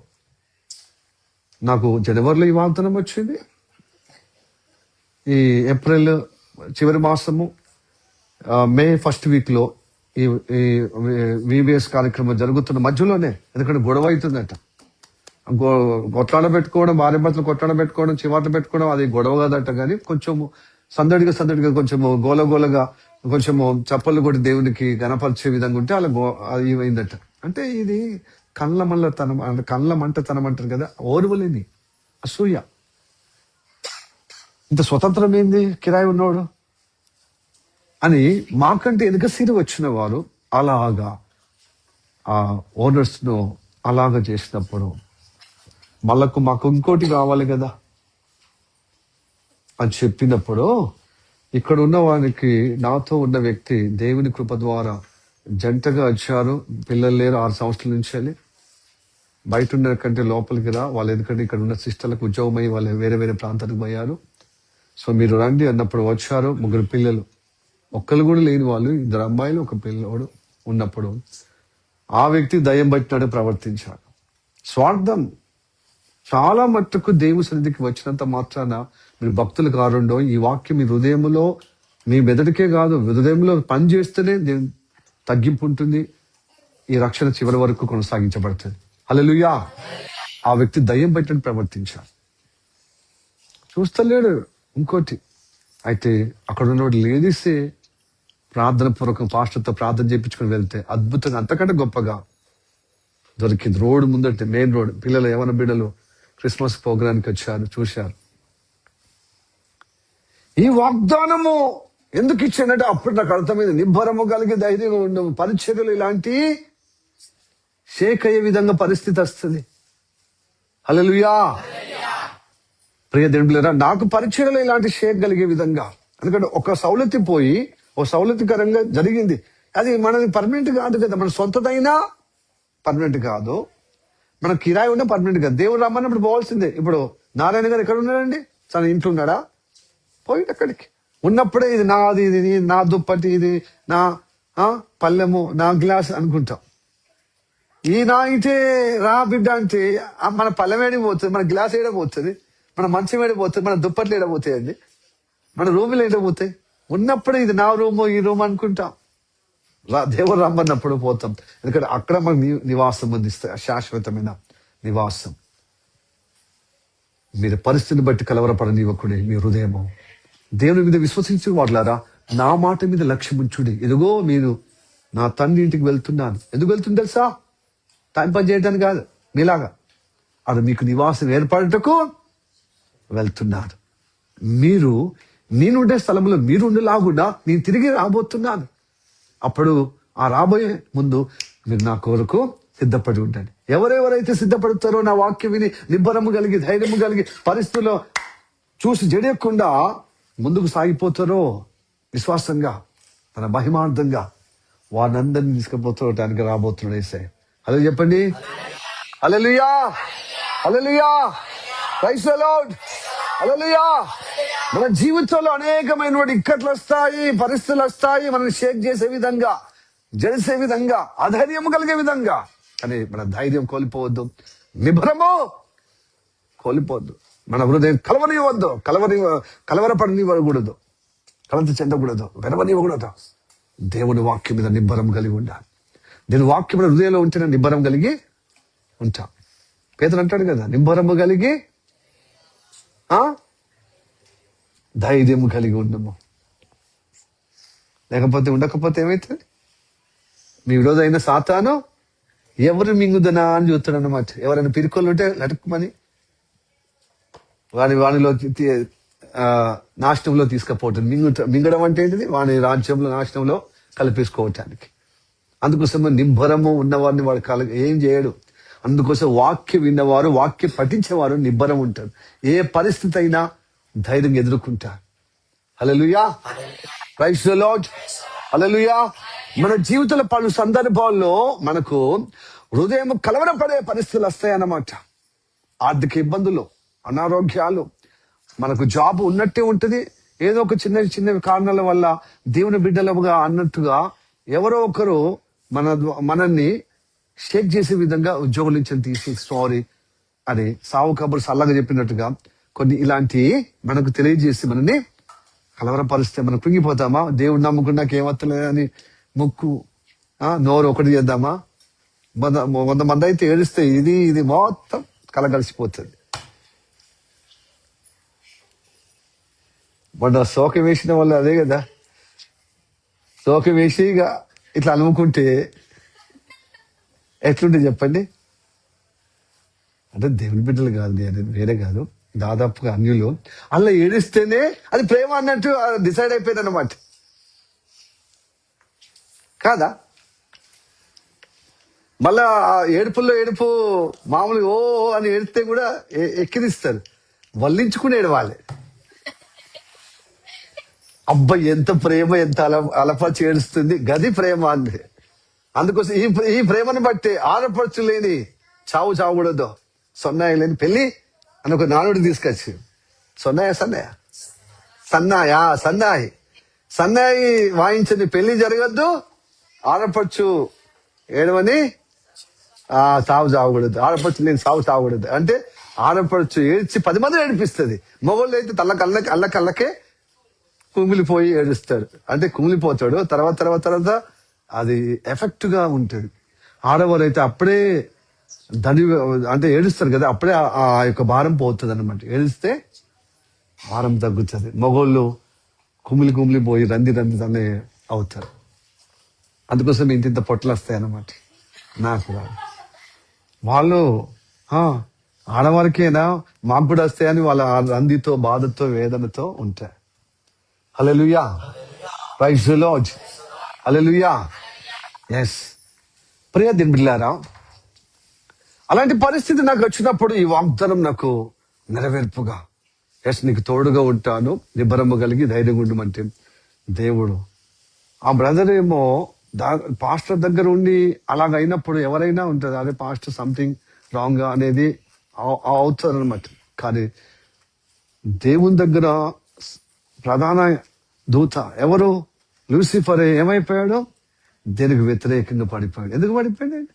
నాకు జనవరిలో ఈ వాగ్దానం వచ్చింది. ఈ ఏప్రిల్ చివరి మాసము, మే ఫస్ట్ వీక్ లో ఈ విబిఎస్ కార్యక్రమం జరుగుతున్న మధ్యలోనే, ఎందుకంటే గొడవ అవుతుందట. కొట్లాడ పెట్టుకోవడం, భార్య భర్తలు కొట్లాడ పెట్టుకోవడం, చివాట్లు పెట్టుకోవడం అది గొడవ కాదట. కానీ కొంచెము సందడిగా కొంచెము గోలగా కొంచెము చప్పలు కొట్టి దేవునికి గణపరిచే విధంగా ఉంటే అలా అయిందట. అంటే ఇది కళ్ళ మంటతనం అంటారు కదా, ఓర్వలేని అసూయ. ఇంత స్వతంత్రం ఏంది కిరాయి ఉన్నవాడు అని మాకంటే ఎదుక సీరు వచ్చిన వారు అలాగా ఆ ఓనర్స్ ను అలాగా చేసినప్పుడు మాకు ఇంకోటి కావాలి కదా అని చెప్పినప్పుడు, ఇక్కడ ఉన్న వారికి నాతో ఉన్న వ్యక్తి దేవుని కృప ద్వారా జంటగా వచ్చారు. పిల్లలు లేరు 6 సంవత్సరాల నుంచి వెళ్ళి బయట ఉన్న కంటే లోపలికి రా వాళ్ళు, ఎందుకంటే ఇక్కడ ఉన్న సిస్టర్లకు ఉద్యోగమై వాళ్ళు వేరే ప్రాంతానికి పోయారు. సో మీరు రండి అన్నప్పుడు వచ్చారు. 3 పిల్లలు, ఒక్కరు కూడా లేని వాళ్ళు, 2 అమ్మాయిలు 1 పిల్లోడు ఉన్నప్పుడు ఆ వ్యక్తి దయ్యం పట్టినాడు ప్రవర్తించాడు. స్వార్థం చాలా మట్టుకు దేవుని సన్నిధికి వచ్చినంత మాత్రాన మీరు భక్తులు కారుండో, ఈ వాక్యం మీ హృదయంలో, మీ మెదడుకే కాదు హృదయంలో పని చేస్తేనే తగ్గింపు ఉంటుంది. ఈ రక్షణ చివరి వరకు కొనసాగించబడుతుంది. హల్లెలూయా. ఆ వ్యక్తి దయ్యం పట్టినట్టు ప్రవర్తించాడు. చూస్తలేడు. ఇంకోటి అయితే అక్కడ ఉన్నవాడు లేడీసే ప్రార్థన పూర్వకం పాస్టర్తో ప్రార్థన చేయించుకుని వెళ్తే అద్భుతంగా అంతకంటే గొప్పగా దొరికింది. రోడ్డు ముందంటే మెయిన్ రోడ్, పిల్లలు యవన బిడ్డలు క్రిస్మస్ ప్రోగ్రాంకి వచ్చారు, చూశారు. ఈ వాగ్దానము ఎందుకు ఇచ్చానంటే అప్పుడు నాకు అర్థమైంది, నిబ్బరము కలిగి ధైర్యంగా ఉండవు. పరిచర్యలు ఇలాంటి షేక్ అయ్యే విధంగా పరిస్థితి వస్తుంది. హల్లెలూయా. ప్రియ దేవుడా, నాకు పరిచర్యలు ఇలాంటి షేక్ కలిగే విధంగా, ఎందుకంటే ఒక సౌలతి పోయి ఓ సౌలతికరంగా జరిగింది. అది మనది పర్మనెంట్ కాదు కదా, మన సొంతదైనా పర్మనెంట్ కాదు, మన కిరాయి ఉన్నా పర్మనెంట్ కాదు. దేవుడు రమ్మన్నప్పుడు పోవాల్సిందే. ఇప్పుడు నారాయణ గారు ఎక్కడ ఉన్నాడండి? తన ఇంట్లో ఉన్నాడా? పోయింది అక్కడికి. ఉన్నప్పుడే ఇది నాది, ఇది నా దుప్పటి, ఇది నా పల్లెము, నా గ్లాస్ అనుకుంటాం. ఈ నా ఇంటే రా బిడ్డ అంటే మన పల్లెం ఏడిపోతుంది, మన గ్లాస్ ఏడబోతుంది, మన మంచం ఏడబోతుంది, మన దుప్పట్లు ఏడబోతాయండి, మన రూములు ఏడబోతాయి. ఉన్నప్పుడే ఇది నా రూము, ఈ రూమ్ అనుకుంటాం. దేవుడు రమ్మన్నప్పుడు పోతాం, ఎందుకంటే అక్కడ మనకు నివాసం అందిస్తాయి, శాశ్వతమైన నివాసం. మీరు పరిస్థితిని బట్టి కలవరపడనివ్వకుడే మీ హృదయము. దేవుని మీద విశ్వసించిన వాడులారా, నా మాట మీద లక్ష్యం ఉంచుడి. ఎదుగో మీరు నా తండ్రి ఇంటికి వెళ్తున్నాను. ఎందుకు వెళ్తుంది తెలుసా? టైం పని చేయడానికి కాదు, మీలాగా అది మీకు నివాసం ఏర్పడటకు వెళ్తున్నాను. మీరు నేనుండే స్థలంలో మీరు ఉండేలాగుండా నేను తిరిగి రాబోతున్నాను. అప్పుడు ఆ రాబోయే ముందు మీరు నా కొరకు సిద్ధపడి ఉండండి. ఎవరెవరైతే సిద్ధపడతారో, నా వాక్యం విని నిబ్బరము కలిగి ధైర్యము కలిగి పరిస్థితుల్లో చూసి జడియకుండా ముందుకు సాగిపోతారో, విశ్వాసంగా తన మహిమార్థంగా వారినందరినీ తీసుకుపోతానికి రాబోతున్నాడు యేసయ్య. హలో చెప్పండి, హల్లెలూయా, హల్లెలూయా, ప్రైజ్ ది లార్డ్, హల్లెలూయా. మన జీవితంలో అనేకమైన ఇక్కట్లు వస్తాయి, పరిస్థితులు వస్తాయి, మనల్ని షేక్ చేసే విధంగా, జడిసే విధంగా, అధైర్యం కలిగే విధంగా. కానీ మన ధైర్యం కోల్పోవద్దు, నిబ్బరము కోల్పోవద్దు, మన హృదయం కలవరపడనివ్వకూడదు, కలత చెందకూడదు, వెరవనివ్వకూడదు. దేవుని వాక్యం మీద నిబ్బరం కలిగి ఉండాలి. దేవుని వాక్యం మీద హృదయంలో ఉంటే నిబ్బరం కలిగి ఉంటా. పేతురు అంటాడు కదా, నిబ్బరము కలిగి ధైర్యం కలిగి ఉండము. లేకపోతే ఉండకపోతే ఏమైతుంది? మీ విరోధి అయిన సాతాను ఎవరు మింగుదనా అని చూస్తాడు అన్నమాట. ఎవరైనా పిరుకోళ్ళు ఉంటే లటుకుమని వానిలో నాశనంలో తీసుకుపోవటం. మింగడం అంటే ఏంటిది? వాని రాజ్యంలో నాశనంలో కలిపేసుకోవటానికి. అందుకోసం నిబ్బరము ఉన్నవారిని వాడు ఏం చేయడు. అందుకోసం వాక్యం విన్నవారు, వాక్యం పఠించేవారు నిబ్బరం ఉంటారు. ఏ పరిస్థితి అయినా ధైర్యం ఎదుర్కొంటారు. హల్లెలూయా, ప్రైజ్ ది లార్డ్, హల్లెలూయా. మన జీవితంలో పలు సందర్భాల్లో మనకు హృదయం కలవరపడే పరిస్థితులు వస్తాయన్నమాట. ఆర్థిక ఇబ్బందులు, అనారోగ్యాలు, మనకు జాబ్ ఉన్నట్టే ఉంటుంది, ఏదో ఒక చిన్న కారణాల వల్ల దేవుని బిడ్డలుగా అన్నట్టుగా ఎవరో ఒకరు మనల్ని షేక్ చేసే విధంగా ఉద్యోగం నుంచి తీసి సారీ అని సావు కబురు సల్లగా చెప్పినట్టుగా కొన్ని ఇలాంటి మనకు తెలియజేసి మనని కలవరపరిస్తే మనం కృంగిపోతామా? దేవుడు నమ్ముకున్నాక ఏమత్తలేదని ముక్కు నోరు ఒకటి చేద్దామా? 100 మంది అయితే ఏడిస్తే ఇది మొత్తం కలగలిసిపోతుంది. మొన్న శోకం వేసిన వాళ్ళు అదే కదా, శోకం వేసి ఇక ఇట్లా అనుకుంటే ఎట్లుంటే చెప్పండి. అంటే దేవుని బిడ్డలు కాదు, వేరే కాదు, దాదాపుగా అన్యులు అలా ఏడిస్తేనే అది ప్రేమ అన్నట్టు డిసైడ్ అయిపోయింది అన్నమాట. కాదా? మళ్ళా ఏడుపు మామూలు ఓ అని ఏడితే కూడా ఎక్కిరిస్తారు, వల్లించుకుని ఏడవాలి. అబ్బాయి ఎంత ప్రేమ, ఎంత అలపరిచి ఏడుస్తుంది, గది ప్రేమ అంది. అందుకోసం ఈ ప్రేమను బట్టి ఆడపడుచు లేని చావకూడదు, సొన్నాయి లేని పెళ్లి అని ఒక నానుడు తీసుకొచ్చి, సన్నాయి వాయించని పెళ్లి జరగద్దు, ఆడపడుచు ఏడవని చావకూడదు, ఆడపడుచు లేని చావకూడదు. అంటే ఆడపడుచు ఏడ్చి 10 మంది ఏడిపిస్తుంది, మొగోళ్ళు అయితే అల్లకల్లకే కుమిలిపోయి ఏడుస్తాడు. అంటే కుమిలిపోతాడు, తర్వాత అది ఎఫెక్ట్ గా ఉంటుంది. ఆడవారు అయితే అప్పుడే అంటే ఏడుస్తారు కదా, అప్పుడే ఆ యొక్క భారం పోతుంది అనమాట. ఏడిస్తే భారం తగ్గుతుంది. మగోళ్ళు కుమిలిపోయి రంది తనే అవుతారు. అందుకోసం ఇంత పొట్టలు వస్తాయి అన్నమాట. నాకు వాళ్ళు ఆడవారికేనా మాకు కూడా వస్తాయని వాళ్ళ రందితో, బాధతో, వేదనతో ఉంటారు. Hallelujah, praise the lord, hallelujah. Yes, ప్రియ దేవుని బిడ్డలారా, అలాంటి పరిస్థితి నాకు వచ్చినప్పుడు ఈ వాగ్దానం నాకు నెరవేర్పుగా, ఎస్ నీకు తోడుగా ఉంటాను, నిబ్బరము కలిగి ధైర్యంగా ఉండమంటే దేవుడు. ఆ బ్రదర్ ఏమో పాస్టర్ దగ్గర ఉండి అలాగైనప్పుడు ఎవరైనా ఉంటుంది, అదే పాస్టర్ సంథింగ్ రాంగ్ అనేది అవుతారు అనమాట. కానీ దేవుని దగ్గర ప్రధాన దూత ఎవరు? లూసిఫర్ ఏమైపోయాడు? దేనికి వ్యతిరేకంగా పడిపోయాడు. ఎందుకు పడిపోయాడు?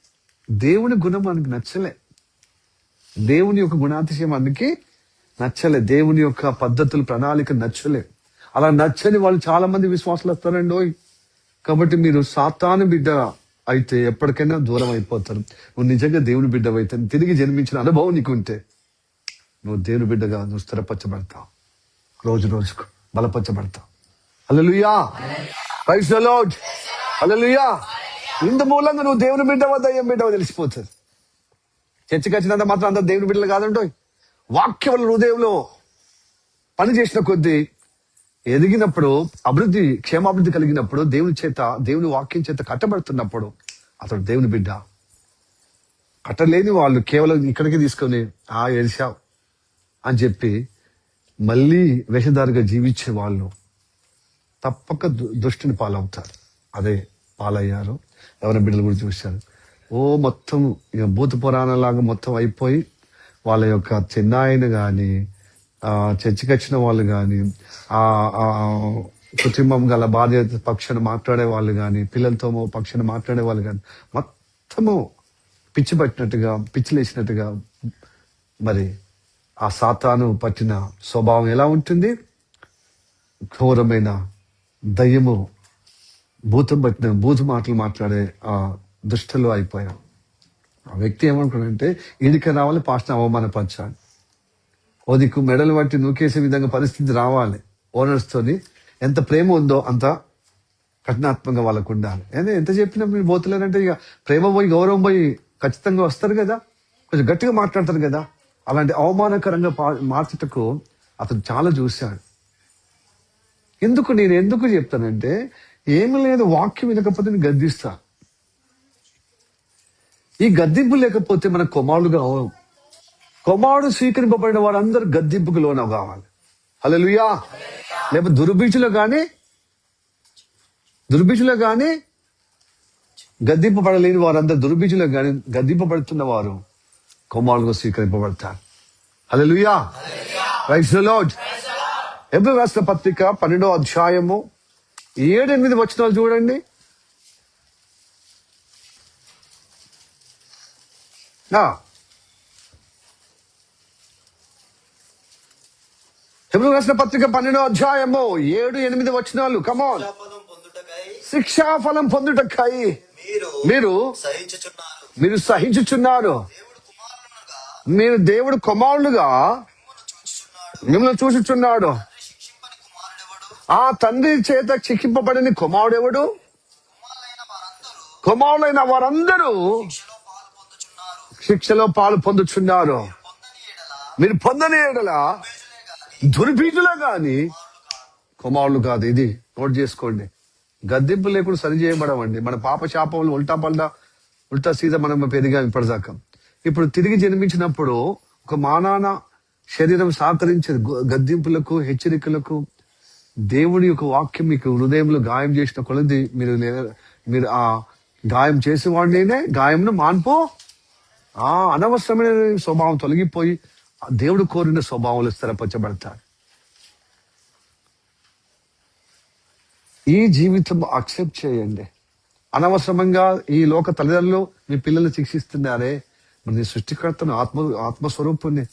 దేవుని గుణం మనకి నచ్చలే, దేవుని యొక్క గుణాతిశయం మనకి నచ్చలే, దేవుని యొక్క పద్ధతులు, ప్రణాళిక నచ్చలే. అలా నచ్చని వాళ్ళు చాలా మంది విశ్వాసాలు వస్తారండి. కాబట్టి మీరు సాతాను బిడ్డ అయితే ఎప్పటికైనా దూరం అయిపోతారు. నువ్వు నిజంగా దేవుని బిడ్డ అయితే, తిరిగి జన్మించిన అనుభవం నీకు ఉంటే నువ్వు దేవుని బిడ్డగా నువ్వు స్థిరపరచబడతావు, రోజుకు బలపరచబడతావు. హల్లెలూయా, ప్రైజ్ ది లార్డ్, హల్లెలూయా. ఇందు మూలంగా నువ్వు దేవుని బిడ్డవో దయ్యం బిడ్డవో తెలిసిపోతుంది. చర్చకి వచ్చినంత మాత్రం అంత దేవుని బిడ్డలు కాదంటో. వాక్యం హృదయంలో పని చేసిన కొద్దీ ఎదిగినప్పుడు, క్షేమాభివృద్ధి కలిగినప్పుడు, దేవుని వాక్యం చేత కట్టబడుతున్నప్పుడు అతడు దేవుని బిడ్డ. కట్టలేని వాళ్ళు కేవలం ఇక్కడికి తీసుకొని ఏడిశావు అని చెప్పి మళ్ళీ వేషధారిగా జీవించే వాళ్ళు తప్పక దుష్టుని పాలవుతారు. అదే పాలయ్యారు. ఎవరి బిడ్డలు కూడా చూశారు. మొత్తం ఇక భూత పురాణంలాగా మొత్తం అయిపోయి వాళ్ళ యొక్క చిన్నాయన కానీ, చర్చికి వచ్చిన వాళ్ళు కానీ, ఆ కుటుంబం గల భార్య పక్షాన మాట్లాడే వాళ్ళు కానీ, పిల్లలతో పక్షాన మాట్లాడే వాళ్ళు కానీ మొత్తము పిచ్చి పట్టినట్టుగా, పిచ్చిలేసినట్టుగా మరి ఆ సాతాను పట్టిన స్వభావం ఎలా ఉంటుంది? ఘోరమైన దయ్యము, భూతం పట్టిన భూత మాటలు మాట్లాడే ఆ దుష్టలు అయిపోయాం. ఆ వ్యక్తి ఏమనుకున్నాడంటే ఈడిక రావాలి, పాస్టర్ని అవమానపరచాలి, దిక్కు మెడలు పట్టి నూకేసే విధంగా పరిస్థితి రావాలి. ఓనర్స్తోని ఎంత ప్రేమ ఉందో అంత కఠినాత్మకంగా వాళ్ళకు ఉండాలి. ఎంత చెప్పినా మీరు పోతలేరంటే ఇక ప్రేమ పోయి గౌరవం పోయి ఖచ్చితంగా వస్తారు కదా, కొంచెం గట్టిగా మాట్లాడతారు కదా. అలాంటి అవమానకరంగా మార్చుటకు అతను చాలా చూశాడు. నేను ఎందుకు చెప్తానంటే, ఏమి లేదు, వాక్యం వినకపోతే నేను గద్దిస్తా. ఈ గద్దింపు లేకపోతే మన కుమారుడుగా అవ్వం. కుమారుడు స్వీకరింపబడిన వారందరూ గద్దింపుకు లోన కావాలి. హల్లెలూయా. లేకపోతే దుర్బీచులో గాని గద్దింపబడలేని వారందరూ దుర్బీచులో గాని గద్దింపబడుతున్న వారు కుమారుడుగా స్వీకరింపబడతారు. హల్లెలూయా. Praise the lord. హెబ్రీ రాసిన పత్రిక 12వ అధ్యాయము 7-8 వచనాలు చూడండి. హెబ్రీ రాసిన పత్రిక 12వ అధ్యాయము 7-8 వచనాలు. కమాన్. శిక్షాఫలం పొందుటకై మీరు సహించుచున్నారు. మీరు దేవుడు కుమారులుగా మిమ్మల్ని చూసుచున్నాడు. ఆ తండ్రి చేత శిక్షింపబడిన కుమారుడు ఎవడు? కుమారులైన వారందరూ శిక్షలో పాలు పొందుచున్నారు. మీరు పొందని ఎడల దుర్బీజులే గాని కుమారులు కాదు. ఇది నోట్ చేసుకోండి. గద్దింపు లేకుండా సరి చేయబడవండి. మన పాప శాపంలో ఉల్టా సీదా మనం పెరిగాం ఇప్పటిదాకా. ఇప్పుడు తిరిగి జన్మించినప్పుడు ఒక మానాన శరీరం సహకరించే గద్దింపులకు, హెచ్చరికలకు, దేవుడి యొక్క వాక్యం మీకు హృదయంలో గాయం చేసిన కొలది మీరు ఆ గాయం చేసేవాడినే గాయంను మాన్పో. అనవసరమైన స్వభావం తొలగిపోయి దేవుడు కోరిన స్వభావాలు స్థిరపరచబడతారు. ఈ జీవితం అక్సెప్ట్ చేయండి. అనవసరంగా ఈ లోక తల్లిదండ్రులు మీ పిల్లల్ని శిక్షిస్తున్నారే, మరి సృష్టికర్తను ఆత్మస్వరూపుని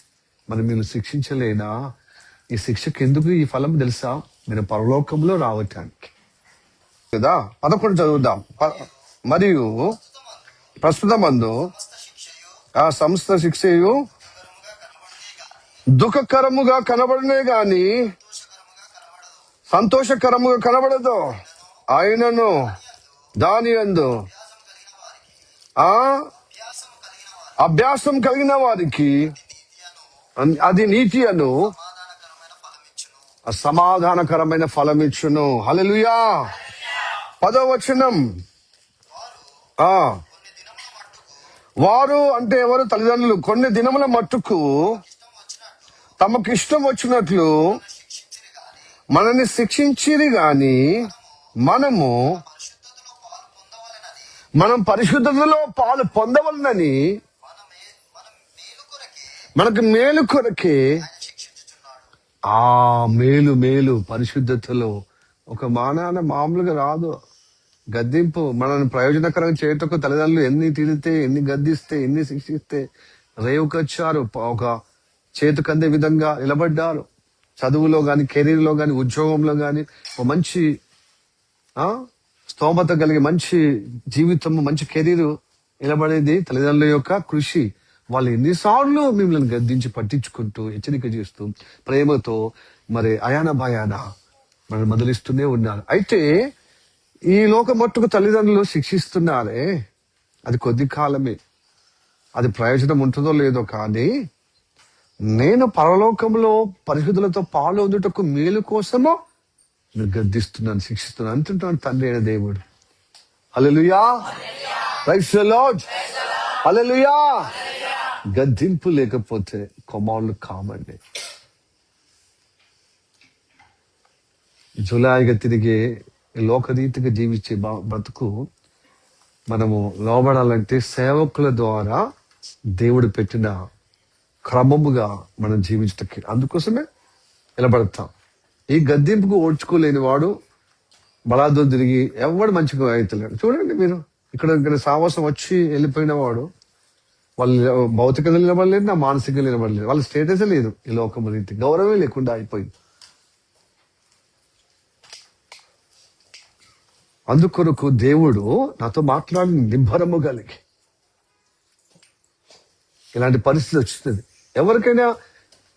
మరి మీరు శిక్షించలేనా? ఈ శిక్షకు ఎందుకు ఈ ఫలం తెలుసా? మీరు పరలోకంలో రావటానికి కదా. 11 చదువుదాం. మరియు ప్రస్తుతమందు ఆ సంస్థ శిక్షయు దుఃఖకరముగా కనబడనే గాని సంతోషకరముగా కనబడదు. ఆయనను దాని యందు అభ్యాసం కలిగిన వారికి అది నీతి అను సమాధానకరమైన ఫలమిచ్చును. హల్లెలూయా. 10వ వచనం. వారు అంటే ఎవరు? తల్లిదండ్రులు కొన్ని దినముల మట్టుకు తమకు ఇష్టం వచ్చినట్లు మనల్ని శిక్షించిరి గాని మనం పరిశుద్ధతలో పాలు పొందవలనని మనకు మేలు కొరకే మేలు పరిశుద్ధతలో ఒక మామూలుగా రాదు. గద్దింపు మనల్ని ప్రయోజనకరంగా చేయటకు తల్లిదండ్రులు ఎన్ని తిడితే, ఎన్ని గద్దిస్తే, ఎన్ని శిక్షిస్తే రేవుకొచ్చారు. ఒక చేతుకందే విధంగా నిలబడ్డారు. చదువులో గాని, కెరీర్ లో గాని, ఉద్యోగంలో గాని ఒక మంచి స్తోమత కలిగి మంచి జీవితం, మంచి కెరీర్ నిలబడేది తల్లిదండ్రుల యొక్క కృషి. వాళ్ళు ఎన్నిసార్లు మిమ్మల్ని గద్దించి పట్టించుకుంటూ హెచ్చరిక చేస్తూ ప్రేమతో మరి అయాన భయాన మనం మొదలిస్తూనే ఉన్నారు. అయితే ఈ లోక మట్టుకు తల్లిదండ్రులు శిక్షిస్తున్నారే, అది కొద్ది కాలమే. అది ప్రయోజనం ఉంటుందో లేదో, కానీ నేను పరలోకంలో పరిశుద్ధులతో పాలు అందుటకు మేలు కోసమో నేను గద్దిస్తున్నాను, శిక్షిస్తున్నాను అంటుంటాను తండ్రి అయిన దేవుడు. Hallelujah. Praise the lord. Hallelujah. గద్దింపు లేకపోతే కుమారులు కామండి. జులాయిగా తిరిగే ఈ లోకరీతిగా జీవించే బ్రతుకు మనము లోబడాలంటే సేవకుల ద్వారా దేవుడు పెట్టిన క్రమముగా మనం జీవించటకి, అందుకోసమే నిలబడతాం. ఈ గద్దింపుకు ఓడ్చుకోలేని వాడు బలాదో తిరిగి ఎవడు మంచిగా అవుతలేడు. చూడండి మీరు, ఇక్కడ సాహసం వచ్చి వెళ్ళిపోయిన వాడు వాళ్ళు భౌతికంగా నిలబడలేదు, నా మానసికంగా నిలబడలేదు. వాళ్ళ స్టేటసే లేదు, ఈ లోకం రీతి గౌరవమే లేకుండా అయిపోయింది. అందుకొరకు దేవుడు నాతో మాట్లాడి నిబ్బరము కలిగి, ఇలాంటి పరిస్థితి వచ్చింది. ఎవరికైనా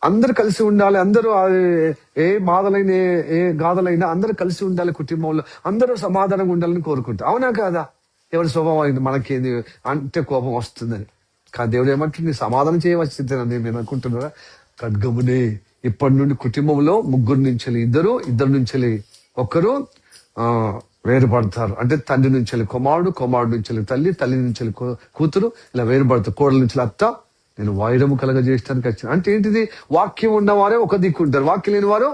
అందరు కలిసి ఉండాలి, అందరూ ఏ బాధలైన ఏ గాథలైనా అందరూ కలిసి ఉండాలి, కుటుంబంలో అందరూ సమాధానంగా ఉండాలని కోరుకుంటా. అవునా కాదా? ఎవరి స్వభావం అయింది మనకేంది అంటే కోపం వస్తుందని. కానీ దేవుడు ఏమంటుంది, సమాధానం చేయవలసింది నేను అనుకుంటున్నారా? ఖడ్గమునే ఇప్పటి నుండి కుటుంబంలో ముగ్గురు నుంచి ఇద్దరు నుంచి ఒక్కరు వేరుపడతారు. అంటే తండ్రి నుంచి కుమారుడు, కుమారుడు నుంచి తల్లి నుంచి కూతురు, ఇలా వేరుపడతారు. కోడల నుంచి అత్త. నేను వైరము కలగజేయడానికి వచ్చాను. అంటే ఏంటిది? వాక్యం ఉన్నవారే ఒక దిక్కు ఉంటారు, వాక్యం లేని వారు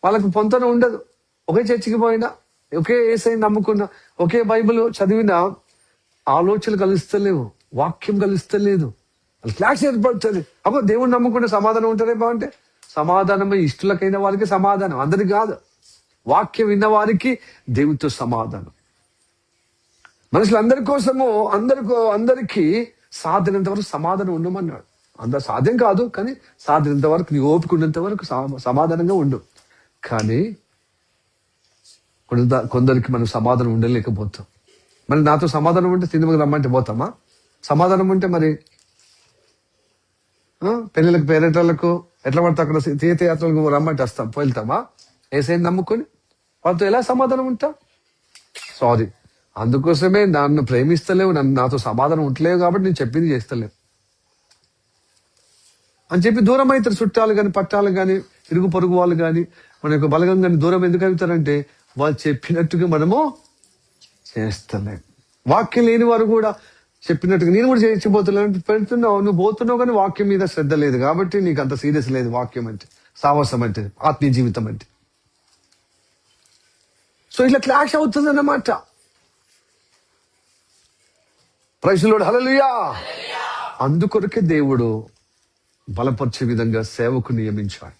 వాళ్ళకు పొంతన ఉండదు. ఒకే చర్చికి పోయినా, ఒకే యేసయ్యని నమ్ముకున్నా, ఒకే బైబిల్ చదివినా ఆలోచనలు కలుస్తలేవు, వాక్యం కలుస్తలేదు, క్లాష్ ఏర్పడుతుంది. అప్పుడు దేవుడు నమ్ముకుంటే సమాధానం ఉంటారేమో అంటే సమాధానమే ఇష్టలకైన వారికి సమాధానం, అందరికి కాదు. వాక్యం విన్న వారికి దేవునితో సమాధానం. మనుషులందరి కోసము అందరికీ సాధ్యనంత వరకు సమాధానం ఉండమన్నాడు. అందరు సాధ్యం కాదు, కానీ సాధ్యనంత వరకు నీ ఓపిక ఉన్నంత వరకు సమాధానంగా ఉండు. కానీ కొందరికి మనం సమాధానం ఉండలేకపోతాం. మరి నాతో సమాధానం ఉంటే సినిమాకి రమ్మంటే పోతామా? సమాధానం ఉంటే మరి పెళ్ళిళ్ళకి పేరెంట్లకు ఎట్లా పడితే అక్కడ తీర్థయాత్రలకు రమ్మంటే వస్తాం, వెళ్తామా? ఏసైని నమ్ముకొని వాళ్ళతో ఎలా సమాధానం ఉంటాం? సారీ, అందుకోసమే నన్ను ప్రేమిస్తలేవు, నాతో సమాధానం ఉంటలేవు కాబట్టి నేను చెప్పింది చేస్తలేవు అని చెప్పి దూరం అవుతారు. చుట్టాలు కానీ, పట్టాలు కానీ, ఇరుగు పొరుగు వాళ్ళు కానీ, మన యొక్క బలగం కానీ దూరం ఎందుకు అవుతారంటే వాళ్ళు చెప్పినట్టుగా మనము చేస్తలేం. వాక్యం లేని వారు కూడా చెప్పినట్టుగా నేను కూడా చేయించబోతున్నాను పెడుతున్నావు, నువ్వు పోతున్నావు, కానీ వాక్యం మీద శ్రద్ధ లేదు కాబట్టి నీకు అంత సీరియస్ లేదు. వాక్యం అంటే, సాహసం అంటే, ఆత్మీయ జీవితం అంటే. సో ఇట్లా క్లాష్ అవుతుంది అన్నమాట. ప్రైజ్ ది లార్డ్, హల్లెలూయా. అందుకొరకే దేవుడు బలపరిచే విధంగా సేవకు నియమించాడు.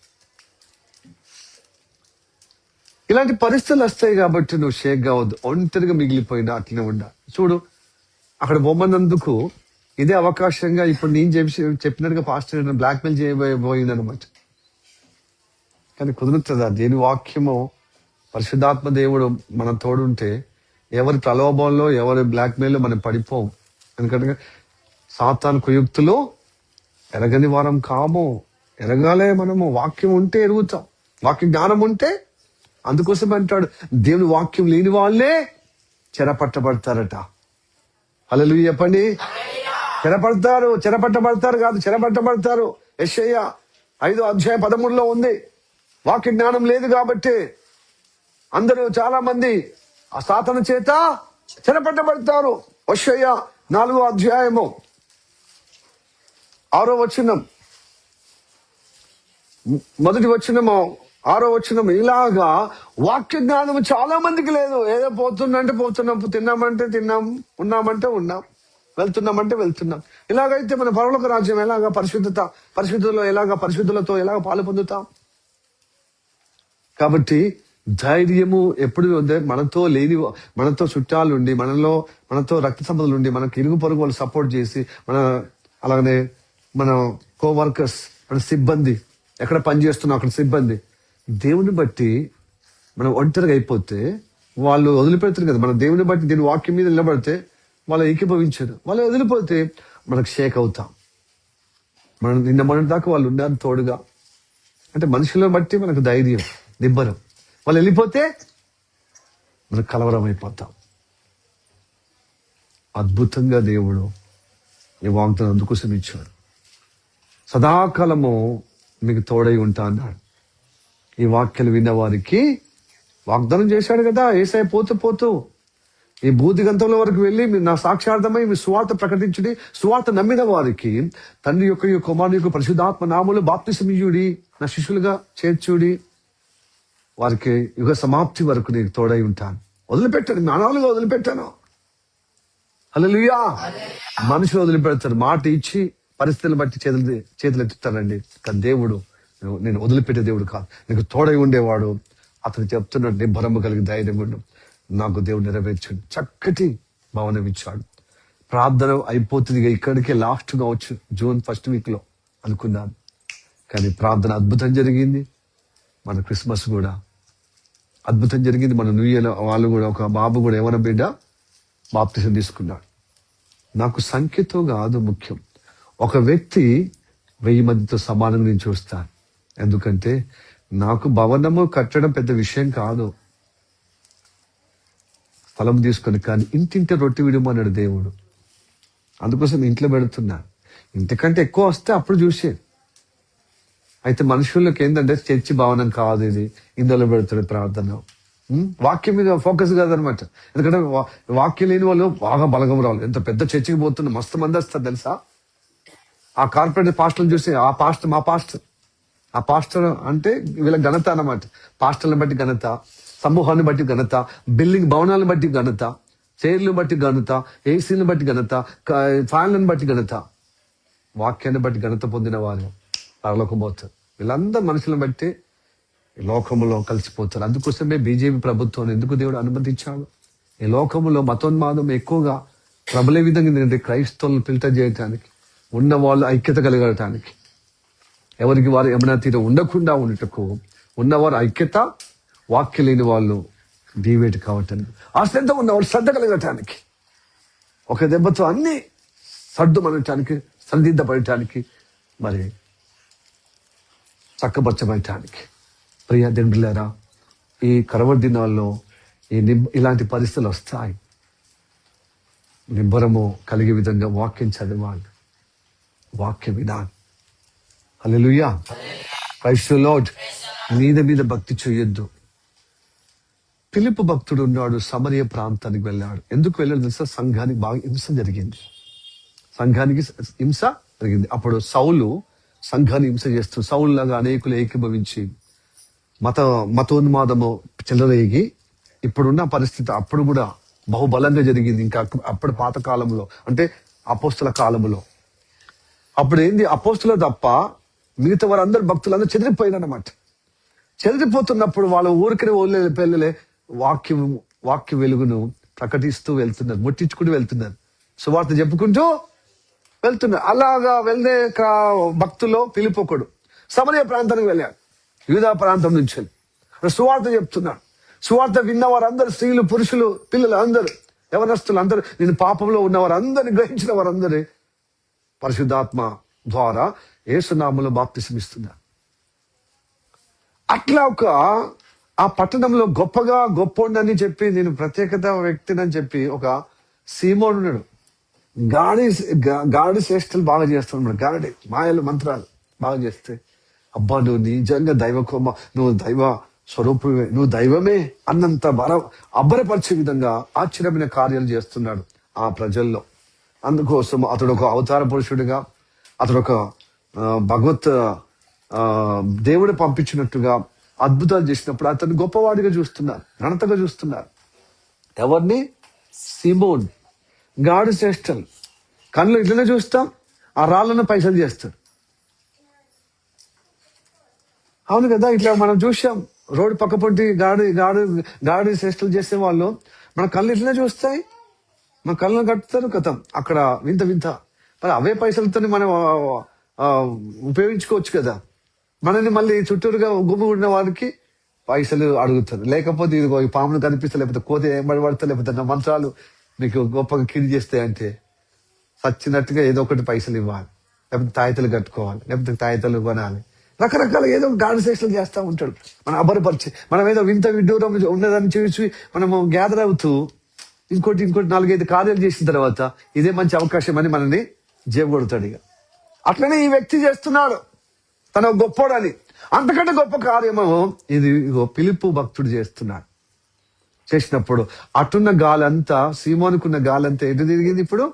ఇలాంటి పరిస్థితులు వస్తాయి కాబట్టి నువ్వు షేక్ కావద్దు, ఒంటరిగా మిగిలిపోయినా అట్లనే ఉండాలి. చూడు, అక్కడ బొమ్మనందుకు ఇదే అవకాశంగా ఇప్పుడు నేను చెప్పినట్టుగా పాస్టర్ బ్లాక్మెయిల్ చేయబోయింది అనమాట. కానీ కుదురుతుందా? దేని వాక్యమో పరిశుద్ధాత్మ దేవుడు మనం తోడుంటే ఎవరి ప్రలోభంలో, ఎవరి బ్లాక్మెయిల్ మనం పడిపోం. ఎందుకంటే సాతాను కుయుక్తులు ఎరగని వారం కాము, ఎరగాలే మనము. వాక్యం ఉంటే ఎరుగుతాం, వాక్య జ్ఞానం ఉంటే. అందుకోసం అంటాడు, దేవుని వాక్యం లేని వాళ్ళే చెరపట్టబడతారట. హల్లెలూయా చెప్పండి. చెరపట్టబడతారు కాదు, చెరపట్టబడతారు. యెషయా 5:13 ఉంది. వాక్య జ్ఞానం లేదు కాబట్టి అందరూ చాలా మంది ఆ సాతాను చేత చెరపట్టబడతారు. యెషయా 4:6 మొదటి వచనము 6 ఇలాగా వాక్య జ్ఞానం చాలా మందికి లేదు. ఏదో పోతుందంటే పోతున్నాం, తిన్నామంటే తిన్నాం, ఉన్నామంటే ఉన్నాం, వెళ్తున్నామంటే వెళ్తున్నాం. ఇలాగైతే మన పరలోక రాజ్యం ఎలాగా పరిశుద్ధులతో ఎలాగ పాలు పొందుతాం? కాబట్టి ధైర్యము ఎప్పుడు మనతో చుట్టాలు ఉండి, మనతో రక్త సంబంధాలు ఉండి, మనకి ఇరుగు పొరుగు వాళ్ళు సపోర్ట్ చేసి, అలాగనే మన కోవర్కర్స్, మన సిబ్బంది, ఎక్కడ పనిచేస్తున్నాం అక్కడ సిబ్బంది, దేవుని బట్టి మనం ఒంటరిగా అయిపోతే వాళ్ళు వదిలిపెడతారు కదా. మన దేవుని బట్టి దీని వాక్యం మీద నిలబడితే వాళ్ళు ఏకీభవించారు. వాళ్ళు వదిలిపోతే మనకు షేక్ అవుతాం. మనం మొన్నటి దాకా వాళ్ళు ఉన్నారు తోడుగా. అంటే మనుషులను బట్టి మనకు ధైర్యం, నిబ్బరం. వాళ్ళు వెళ్ళిపోతే మనకు కలవరం అయిపోతాం. అద్భుతంగా దేవుడు ఈ వాగ్దానం అందుకోసం ఇచ్చాడు. సదాకాలము మీకు తోడై ఉంటా అన్నాడు. ఈ వాక్యాలు విన్న వారికి వాగ్దానం చేశాడు కదా. యేసయ్య పోతూ ఈ భూదిగంతంలో వరకు వెళ్ళి మీరు నా సాక్షార్థమై మీ సువార్త ప్రకటించుడి, సువార్త నమ్మిన వారికి తండ్రి యొక్క కుమారుని యొక్క పరిశుద్ధాత్మ నామములో బాప్తిసమియ్యుడి, నా శిష్యులుగా చేర్చుడి. వారికి యుగ సమాప్తి వరకు నీకు తోడై ఉంటాను. వదిలిపెట్టాను, మానవులుగా వదిలిపెట్టాను. హల్లెలూయా. మనుషులు వదిలిపెడతారు, మాట ఇచ్చి పరిస్థితులను బట్టి చేతులు ఎత్తుతారండి. కానీ దేవుడు నేను వదిలిపెట్టే దేవుడు కాదు, నీకు తోడై ఉండేవాడు. అతను చెప్తున్నాడు, నిబ్బరము కలిగి ధైర్యం ఉండు, నాకు దేవుడు నెరవేర్చాడు. చక్కటి భవనం ఇచ్చాడు. ప్రార్థన అయిపోతుంది, ఇక్కడికే లాస్ట్ కావచ్చు, జూన్ 1st వీక్ అనుకున్నాను. కానీ ప్రార్థన అద్భుతం జరిగింది. మన క్రిస్మస్ కూడా అద్భుతం జరిగింది. మన న్యూ ఇయర్ వాళ్ళు కూడా, ఒక బాబు కూడా ఎవరి బిడ్డ బాప్తిసం తీసుకున్నాడు. నాకు సంఖ్యతో కాదు ముఖ్యం, ఒక వ్యక్తి 1000 మందితో సమానంగా నేను చూస్తాను. ఎందుకంటే నాకు భవనము కట్టడం పెద్ద విషయం కాదు, స్థలం తీసుకొని. కానీ ఇంటింటి రొట్టె విడమన్నాడు దేవుడు, అందుకోసం ఇంట్లో పెడుతున్నా. ఇంతకంటే ఎక్కువ వస్తే అప్పుడు చూసే. అయితే మనుషుల్లోకి ఏంటంటే చర్చి భవనం కాదు ఇది, ఇందులో పెడుతుంది ప్రార్థన. వాక్యం మీద ఫోకస్ కాదనమాట. ఎందుకంటే వాక్యం లేని వాళ్ళు బాగా బలగం రావాలి. ఎంత పెద్ద చర్చికి పోతున్నా, మస్తు మంది వస్తారు తెలుసా. ఆ కార్పొరేట్ పాస్టర్లు చూసి, ఆ పాస్టర్ మా పాస్టర్, ఆ పాస్టర్ అంటే వీళ్ళ ఘనత అన్నమాట. పాస్టర్లను బట్టి ఘనత, సమూహాన్ని బట్టి ఘనత, బిల్డింగ్ భవనాలను బట్టి ఘనత, చైర్లను బట్టి ఘనత, ఏసీలను బట్టి ఘనత, ఫ్యాన్లను బట్టి ఘనత. వాక్యాన్ని బట్టి ఘనత పొందిన వారు పరలోకం పోతారు. వీళ్ళందరూ మనుషులను బట్టి లోకములో కలిసిపోతారు. అందుకోసమే బీజేపీ ప్రభుత్వం ఎందుకు దేవుడు అనుమతించాడు. ఈ లోకములో మతోన్మాదం ఎక్కువగా ప్రబలే విధంగా ఏంటంటే క్రైస్తవులను ఫిల్టర్ చేయటానికి, ఉన్న వాళ్ళు ఐక్యత కలగటానికి, ఎవరికి వారు ఏమైనా తీరు ఉండకుండా ఉండటకు, ఉన్నవారు ఐక్యత, వాక్య లేని వాళ్ళు డివేట్ కావటానికి, ఆ శ్రద్ధ ఉన్నవాళ్ళు శ్రద్ధ కలగటానికి, ఒక దెబ్బతో అన్ని సర్దుమనటానికి, సందిగ్ధపడటానికి, మరి చక్కబరచబడటానికి. ప్రియ దండ్రులారా, ఈ కరవ దినాల్లో ఇలాంటి పరిస్థితులు వస్తాయి. నిబ్బరము కలిగే విధంగా వాక్యం చదవాలి, వాక్య విధానం. హల్లెలూయా, ప్రైజ్ ది లార్డ్. మీద భక్తి చేయొద్దు. ఫిలిప్పు భక్తుడు ఉన్నాడు, సమరయ ప్రాంతానికి వెళ్ళాడు. ఎందుకు వెళ్ళాడు తెలుసా? సంఘానికి బాగా హింస జరిగింది. సంఘానికి హింస జరిగింది. అప్పుడు సౌలు సంఘాన్ని హింస చేస్తూ, సౌలు లాగా అనేకులు ఏకీభవించి మతోన్మాదము చెలరేగి, ఇప్పుడున్న పరిస్థితి అప్పుడు కూడా బహుబలంగా జరిగింది. ఇంకా అప్పుడు పాత కాలంలో అంటే అపోస్తుల కాలంలో, అప్పుడు ఏంది, అపోస్తుల తప్ప మిగతా వారందరూ భక్తులందరూ చెదిరిపోయినమాట. చెదిరిపోతున్నప్పుడు వాళ్ళ ఊరికనే పిల్లలే వాక్య వెలుగును ప్రకటిస్తూ వెళ్తున్నారు, ముట్టించుకుంటూ వెళ్తున్నారు, సువార్త చెప్పుకుంటూ వెళ్తున్నారు. అలాగా వెళ్ళే భక్తుల్లో ఫిలిప్పు ఒకడు సమరయ ప్రాంతానికి వెళ్ళాడు. యూదా ప్రాంతం నుంచి సువార్త చెప్తున్నాడు. సువార్త విన్న వారందరూ, స్త్రీలు, పురుషులు, పిల్లలు అందరూ, యవనస్తులు అందరూ, నేను పాపంలో ఉన్న వారందరినీ గ్రహించిన వారందరూ పరిశుద్ధాత్మ ద్వారా యేసునామములో బాప్తిసం ఇస్తున్నారు. అట్లా ఆ పట్టణంలో గొప్పోండని చెప్పి, నేను ప్రత్యేకత వ్యక్తినని చెప్పి ఒక సీమోను ఉన్నాడు. గాడి చేష్టలు బాగా చేస్తున్నాడు. గాడి మాయలు మంత్రాలు బాగా చేస్తే, అబ్బా నువ్వు నిజంగా నువ్వు దైవ స్వరూపమే, నువ్వు దైవమే అన్నంత అబ్బరపరిచే విధంగా ఆశ్చర్యమైన కార్యాలు చేస్తున్నాడు ఆ ప్రజల్లో. అందుకోసం అతడు ఒక అవతార పురుషుడిగా, అతడు ఒక భగవత్ దేవుడు పంపించినట్టుగా అద్భుతాలు చేసినప్పుడు అతను గొప్పవాడిగా చూస్తున్నారు, ఘనతగా చూస్తున్నారు. ఎవరిని? సీమోన్. గాడి చేష్టలు కళ్ళు ఇట్లనే చూస్తాం, ఆ రాళ్ళను పైసలు చేస్తాడు. అవును కదా, ఇట్లా మనం చూసాం. రోడ్డు పక్క పొంటి గాడి చేష్టలు చేసే వాళ్ళు మన కళ్ళు ఇట్లనే చూస్తాయి, మన కళ్ళను కట్టుతారు కథం. అక్కడ వింత మరి అవే పైసలతో మనం ఉపయోగించుకోవచ్చు కదా. మనని మళ్ళీ చుట్టూరుగా గుమ్మిడిన వారికి పైసలు అడుగుతారు. లేకపోతే ఇదిగో ఈ పామును కనిపిస్తా, లేకపోతే కోత ఏమడి పడతా, లేకపోతే నా మంత్రాలు మీకు గొప్పగా కిరి చేస్తాయంటే సచ్చినట్టుగా ఏదో ఒకటి పైసలు ఇవ్వాలి, లేకపోతే తాయితలు కట్టుకోవాలి, లేకపోతే తాయితలు కొనాలి. రకరకాల ఏదో గాడి చేష్టలు చేస్తూ ఉంటాడు. మనం అబ్బరపరిచి, మనం ఏదో వింత విడ్డూరం ఉన్నదాన్ని చూసి మనము గ్యాదర్ అవుతూ ఇంకోటి 4-5 కార్యాలు చేసిన తర్వాత ఇదే మంచి అవకాశం అని మనల్ని జేబుకొడతాడు. ఇక అట్లనే ఈ వ్యక్తి చేస్తున్నాడు, తన గొప్పోడని. అంతకంటే గొప్ప కార్యము ఇది ఫిలిప్పు భక్తుడు చేస్తున్నాడు. చేసినప్పుడు అటున్న గాలంతా, సీమోనుకున్న గాలంతా ఎటు తిరిగింది? ఇప్పుడు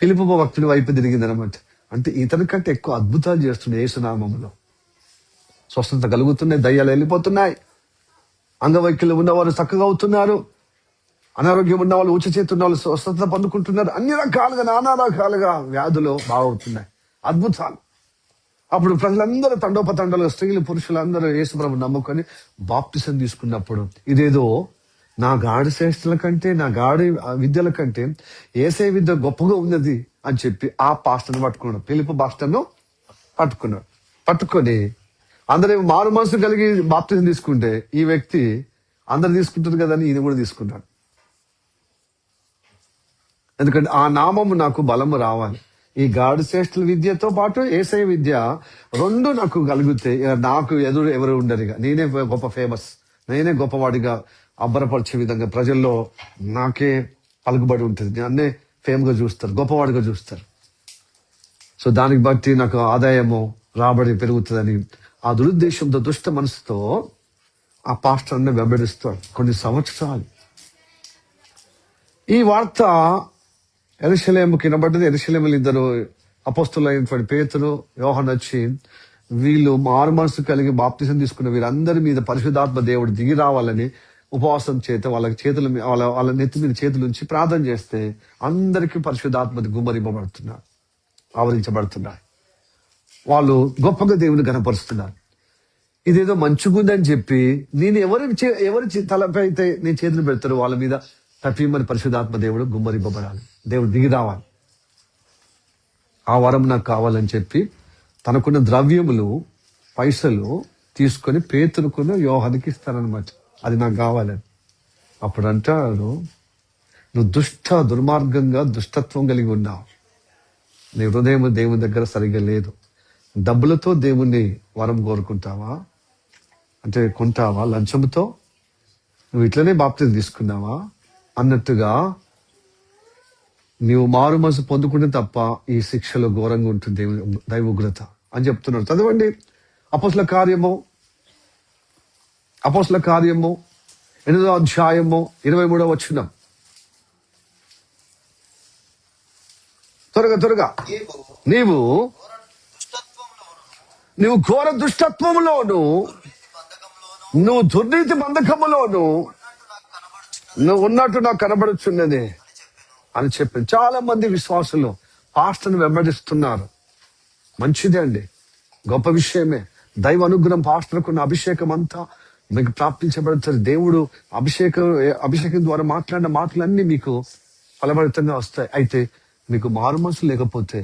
ఫిలిప్పు భక్తుడి వైపు తిరిగింది అనమాట. అంటే ఇతని కంటే ఎక్కువ అద్భుతాలు చేస్తుండే యేసునామములో. స్వస్థత కలుగుతున్నాయి, దయ్యాలు వెళ్ళిపోతున్నాయి, అంగవైకల్యం ఉన్నవారు చక్కగా అవుతున్నారు, అనారోగ్యం ఉన్న వాళ్ళు ఊచ చేతున్న వాళ్ళు స్వస్థత పొందుకుంటున్నారు. అన్ని రకాలుగా నానా రకాలుగా వ్యాధులు బాగవుతున్నాయి, అద్భుతాలు. అప్పుడు ప్రజలందరూ తండోపతండాలుగా స్త్రీలు పురుషులందరూ యేసుప్రభు నమ్ముకొని బాప్తిసం తీసుకున్నప్పుడు ఇదేదో నా గాడి శ్రేష్ఠుల కంటే, నా గాడి విద్యల కంటే ఏసే విద్య గొప్పగా ఉన్నది అని చెప్పి ఆ పాస్టర్ను పట్టుకున్నాడు. ఫిలిప్పు పాస్టర్ను పట్టుకొని అందరూ మారు మనసు కలిగి బాప్తిసం తీసుకుంటే ఈ వ్యక్తి అందరు తీసుకుంటారు కదా అని ఈయన కూడా తీసుకున్నాడు. ఎందుకంటే ఆ నామము నాకు బలము రావాలి. ఈ గాడి శ్రేష్ఠుల విద్యతో పాటు ఏసై విద్య రెండు నాకు కలిగితే నాకు ఎవరు ఉండరు. నేనే గొప్ప ఫేమస్, నేనే గొప్పవాడిగా అబ్బరపరిచే విధంగా ప్రజల్లో నాకే పలుకుబడి ఉంటుంది, నన్నే ఫేమ్ గా చూస్తారు, గొప్పవాడిగా చూస్తారు. సో దానికి బట్టి నాకు ఆదాయము రాబడి పెరుగుతుందని ఆ దురుద్దేశంతో దుష్ట మనసుతో ఆ పాస్టర్ని వెంబడిస్తాడు కొన్ని సంవత్సరాలు. ఈ వార్త యెరూషలేముకి వినబడ్డది. యెరూషలేములో ఇద్దరు అపోస్తలులైనటువంటి పేతురు, యోహాను వచ్చి వీళ్ళు మారు మనసు కలిగి బాప్తిసం తీసుకున్న వీరందరి మీద పరిశుద్ధాత్మ దేవుడు దిగి రావాలని ఉపవాసం చేత వాళ్ళకి చేతుల వాళ్ళ నెత్తి మీద చేతులు ఉంచి ప్రార్థన చేస్తే అందరికీ పరిశుద్ధాత్మ గుమ్మరింపబడుతున్నారు, ఆవరించబడుతున్నారు. వాళ్ళు గొప్పగా దేవుని గణపరుస్తున్నారు. ఇదేదో మంచిగుందని చెప్పి నేను ఎవరి తలపై అయితే నేను చేతులు పెడతారు వాళ్ళ మీద తప్పిమని పరిశుద్ధాత్మ దేవుడు గుమ్మరింపబడాలి, దేవుడు దిగి రావాలి, ఆ వరం నాకు కావాలని చెప్పి తనకున్న ద్రవ్యములు పైసలు తీసుకొని పేతురుకున్న యోహానికి ఇస్తారనమాట. అది నాకు కావాలని. అప్పుడు అంటాడు, నువ్వు దుర్మార్గంగా దుష్టత్వం కలిగి ఉన్నావు, నీ హృదయం దేవుని దగ్గర సరిగ్గా లేదు, డబ్బులతో దేవుణ్ణి వరం కోరుకుంటావా, అంటే కొంటావా, లంచంతో నువ్వు ఇట్లనే బాప్తిసం తీసుకున్నావా అన్నట్టుగా నీవు మారు మనసు పొందుకుంటే తప్ప ఈ శిక్షలో ఘోరంగా ఉంటుంది దైవ ఉగ్రత అని చెప్తున్నాడు. చదవండి అపోస్తల కార్యము 8వ అధ్యాయము 23వ వచనం. త్వరగా నీవు ఘోర దుష్టత్వములోను, నువ్వు దుర్నీతి బంధకములోను నువ్వు ఉన్నట్టు నాకు కనబడుచున్నది అని చెప్పి చాలా మంది విశ్వాసులు పాస్టర్ని వెంబడిస్తున్నారు. మంచిదే అండి, గొప్ప విషయమే. దైవ అనుగ్రహం పాస్టర్కున్న అభిషేకం అంతా మీకు ప్రాప్తించబడుతుంది. దేవుడు అభిషేకం ద్వారా మాట్లాడిన మాటలన్నీ మీకు ఫలభరితంగా వస్తాయి. అయితే మీకు మారు మనసు లేకపోతే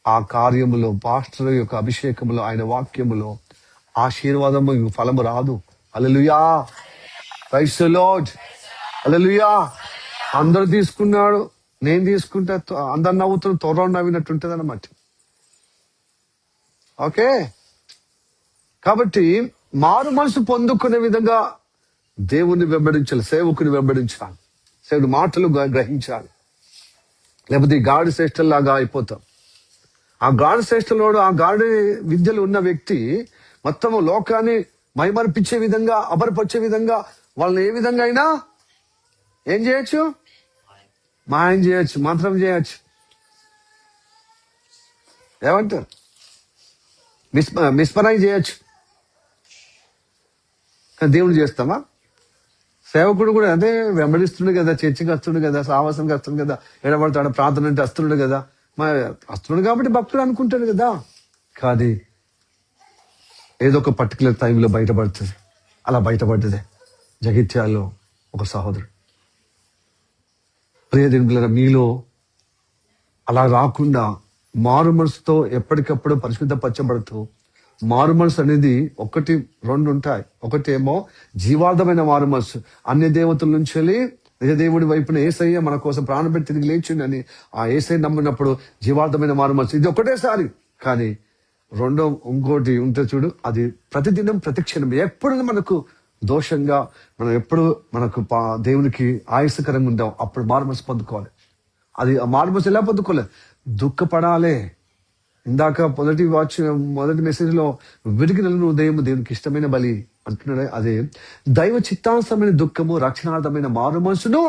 ఆ కార్యములో, పాస్టర్ యొక్క అభిషేకములో, ఆయన వాక్యములో ఆశీర్వాదము ఫలము రాదు. హల్లెలూయా, ప్రైజ్ ది లార్డ్, హల్లెలూయా. అందరు తీసుకున్నాడు, నేను తీసుకుంటే అందరు నవ్వుతున్న త్వరలో నవ్వినట్టు ఉంటుంది అన్నమాట. ఓకే, కాబట్టి మారు మనసు పొందుకునే విధంగా దేవుణ్ణి వెంబడించాలి, సేవకుని వెంబడించాలి, సేవుడి మాటలు గ్రహించాలి. లేకపోతే ఈ గాడి శ్రేష్ఠలాగా అయిపోతాం. ఆ గాడి శ్రేష్ఠలోడు, ఆ గాడి విద్యలు ఉన్న వ్యక్తి మొత్తము లోకాన్ని మైమర్పించే విధంగా, అబరపరిచే విధంగా వాళ్ళని ఏ విధంగా అయినా ఏం చేయొచ్చు, మాయం చేయొచ్చు, మంత్రం చేయొచ్చు. ఏమంటారు, మిస్పరాయి చేయొచ్చు. కానీ దేవుడు చేస్తామా? సేవకుడు కూడా అదే వెంబడిస్తుండే కదా, చర్చికి వస్తుండే కదా, సావాసానికి వస్తుండే కదా, ఎడబడతాడు ప్రార్థన అంటే వస్తుండే కదా, వస్తున్నాడు కాబట్టి భక్తుడు అనుకుంటాడు కదా. కానీ ఏదో ఒక పర్టికులర్ టైంలో బయటపడుతుంది. అలా బయటపడ్డదే జగిత్యాల్లో ఒక సహోదరుడు. ప్రియదినులారా, మీలో అలా రాకుండా మారు మనసుతో ఎప్పటికప్పుడు పరిశుద్ధపరచబడుతూ, మారు మనసు అనేది 1, 2 ఉంటాయి. ఒకటి ఏమో జీవార్థమైన మారు మనసు, అన్య దేవతల నుంచి వెళ్ళి నిజదేవుడి వైపున యేసయ్య మన కోసం ప్రాణం పెట్టి తిరిగి లేచిండని ఆ యేసయ్య నమ్మినప్పుడు జీవార్థమైన మారు మనసు. ఇది ఒకటేసారి. కానీ రెండో ఇంకోటి ఉంటే చూడు, అది ప్రతిదినం ప్రతిక్షణం ఎప్పుడు మనకు దోషంగా, మనం ఎప్పుడు మనకు దేవునికి ఆయుస్కరంగా ఉందాం, అప్పుడు మారు మనసు పొందుకోవాలి. అది ఆ మారు మనసు ఎలా పొందుకోలేదు, దుఃఖపడాలి. ఇందాక మొదటి మెసేజ్ లో విరిగిన ఉదయం దేవునికి ఇష్టమైన బలి అంటున్నాడే, అదే దైవ చిత్తాంశమైన దుఃఖము రక్షణార్థమైన మారు మనసును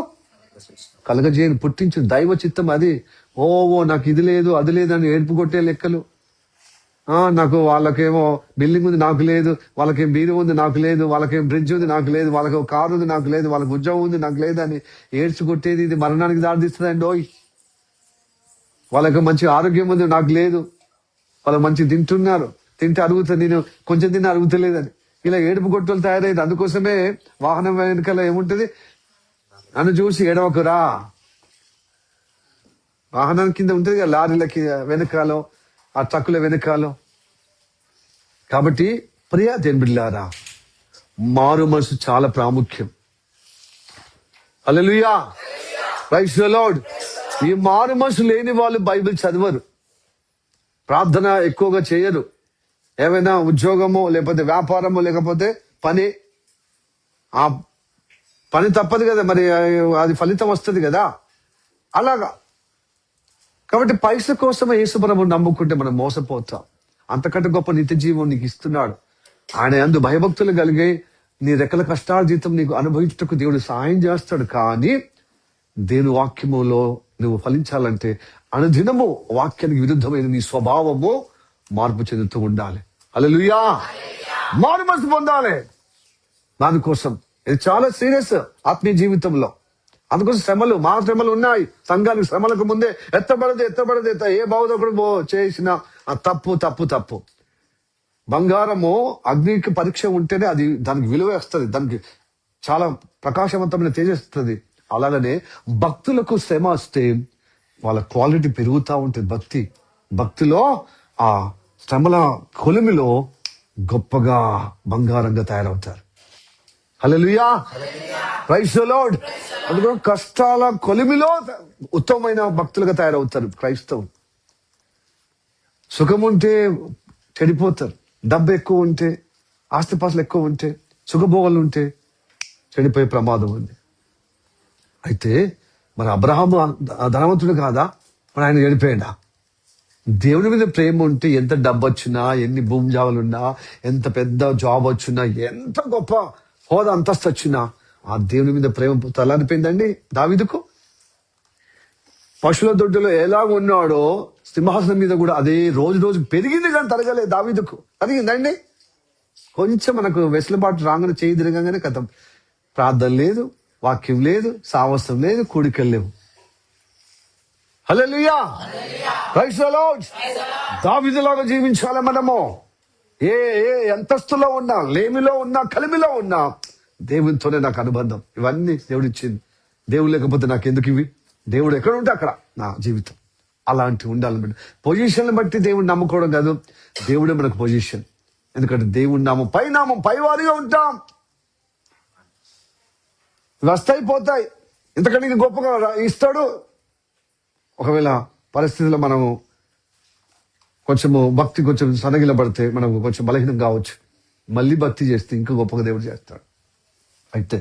కలగజేయని పుట్టించిన దైవ చిత్తం అది. ఓ నాకు ఇది లేదు అది లేదు అని ఏడుపు కొట్టే లెక్కలు, నాకు వాళ్ళకేమో బిల్డింగ్ ఉంది నాకు లేదు, వాళ్ళకేం బీరు ఉంది నాకు లేదు, వాళ్ళకేం బ్రిడ్జ్ ఉంది నాకు లేదు, వాళ్ళకి కారు ఉంది నాకు లేదు, వాళ్ళకి ఉద్యోగం ఉంది నాకు లేదు అని ఏడ్చి కొట్టేది ఇది మరణానికి దారితీస్తుందండి. వాళ్ళకి మంచి ఆరోగ్యం ఉంది నాకు లేదు, వాళ్ళు మంచి తింటున్నారు, తింటే అరుగుతుంది, నేను కొంచెం తిన్నా అరుగుతలేదని ఇలా ఏడుపు కొట్టులు తయారైంది. అందుకోసమే వాహనం వెనకాల ఏముంటది, నన్ను చూసి ఏడవకురా, వాహనం కింద ఉంటుంది కదా లారీలకి వెనకాలో, ఆ ట్రక్కుల వెనకాలో. కాబట్టి ప్రియా దేవుని బిడ్డలారా, మారు మనసు చాలా ప్రాముఖ్యం. హల్లెలూయా, ప్రైజ్ ది లార్డ్. ఈ మారు మనసు లేని వాళ్ళు బైబిల్ చదవరు, ప్రార్థన ఎక్కువగా చేయరు. ఏమైనా ఉద్యోగమో లేకపోతే వ్యాపారమో లేకపోతే పని, ఆ పని తప్పదు కదా మరి, అది ఫలితం వస్తుంది కదా అలాగా. కాబట్టి పైసల కోసం యేసుప్రభు నమ్ముకుంటే మనం మోసపోతాం. అంతకంటే గొప్ప నిత్య జీవం నీకు ఇస్తున్నాడు. ఆయన యందు భయభక్తులు కలిగే నీ రెక్కల కష్టార్జితం నీకు అనుభవించుటకు దేవుడు సాయం చేస్తాడు. కానీ దేవుని వాక్యములో నువ్వు ఫలించాలంటే అనుదినము వాక్యానికి విరుద్ధమైన నీ స్వభావము మార్పు చెందుతూ ఉండాలి. హల్లెలూయా, మారు మనసు పొందాలి. దానికోసం ఇది చాలా సీరియస్ ఆత్మీయ జీవితంలో. అందుకోసం శ్రమలు, మా శ్రమలు ఉన్నాయి. సంఘానికి శ్రమలకు ముందే ఎత్తబడదు. ఏ బోధకుడు చేసిన తప్పు తప్పు తప్పు. బంగారము అగ్నికి పరీక్ష ఉంటేనే అది దానికి విలువ వస్తుంది, దానికి చాలా ప్రకాశవంతమైన తేజస్తుంది. అలాగనే భక్తులకు శ్రమ వస్తే వాళ్ళ క్వాలిటీ పెరుగుతూ ఉంటుంది. భక్తిలో ఆ శ్రమల కొలిమిలో గొప్పగా బంగారంగా తయారవుతారు. హల్లెలూయా, ప్రైజ్ ది లార్డ్. అందులో కష్టాల కొలిమిలో ఉత్తమమైన భక్తులుగా తయారవుతారు క్రైస్తవులు. సుఖం ఉంటే చెడిపోతారు, డబ్బు ఎక్కువ ఉంటే, ఆస్తిపాస్తులు ఎక్కువ ఉంటే, సుఖభోగాలు ఉంటే చెడిపోయే ప్రమాదం ఉంది. అయితే మరి అబ్రహాము ధనవంతుడు కాదా, మరి ఆయన చెడిపోయాడా? దేవుని మీద ప్రేమ ఉంటే ఎంత డబ్బు వచ్చినా, ఎన్ని భూమి జావలున్నా, ఎంత పెద్ద జాబ్ వచ్చినా, ఎంత గొప్ప హోదా అంతస్తు వచ్చినా ఆ దేవుని మీద ప్రేమ తలారిపోయిందండి దావీదుకు. పశువుల దొడ్డులో ఎలా ఉన్నాడో సింహాసనం మీద కూడా అదే రోజు పెరిగింది, కానీ తరగలేదు. దావీదుకు తరిగిందండి. కొంచెం మనకు వెసులుబాటు రాగానే చేయి తిరగగానే కథం, ప్రార్థన లేదు, వాక్యం లేదు, సావస్యం లేదు, కూడికలు లేవు. హల్లెలూయా, ప్రైజ్ ది లార్డ్. దావీదులాగా జీవించాలి మనము. ఏ అంతస్తులో ఉన్నా, లేమిలో ఉన్నా, కలిమిలో ఉన్నా దేవునితోనే నాకు అనుబంధం. ఇవన్నీ దేవుడు ఇచ్చింది. దేవుడు లేకపోతే నాకు ఎందుకు ఇవి? దేవుడు ఎక్కడ ఉంటే అక్కడ నా జీవితం. అలాంటి ఉండాలి. పొజిషన్ బట్టి దేవుడిని నమ్ముకోవడం కాదు, దేవుడే మనకు పొజిషన్. ఎందుకంటే దేవుడి నామం పైవారిగా ఉంటాం. వస్తాయి పోతాయి, ఇంతకంటే గొప్పగా ఇస్తాడు. ఒకవేళ పరిస్థితుల్లో మనము కొంచెము భక్తి కొంచెం సనగిల పడితే మనకు కొంచెం బలహీనం కావచ్చు. మళ్ళీ భక్తి చేస్తే ఇంకా గొప్పగా దేవుడు చేస్తాడు. అయితే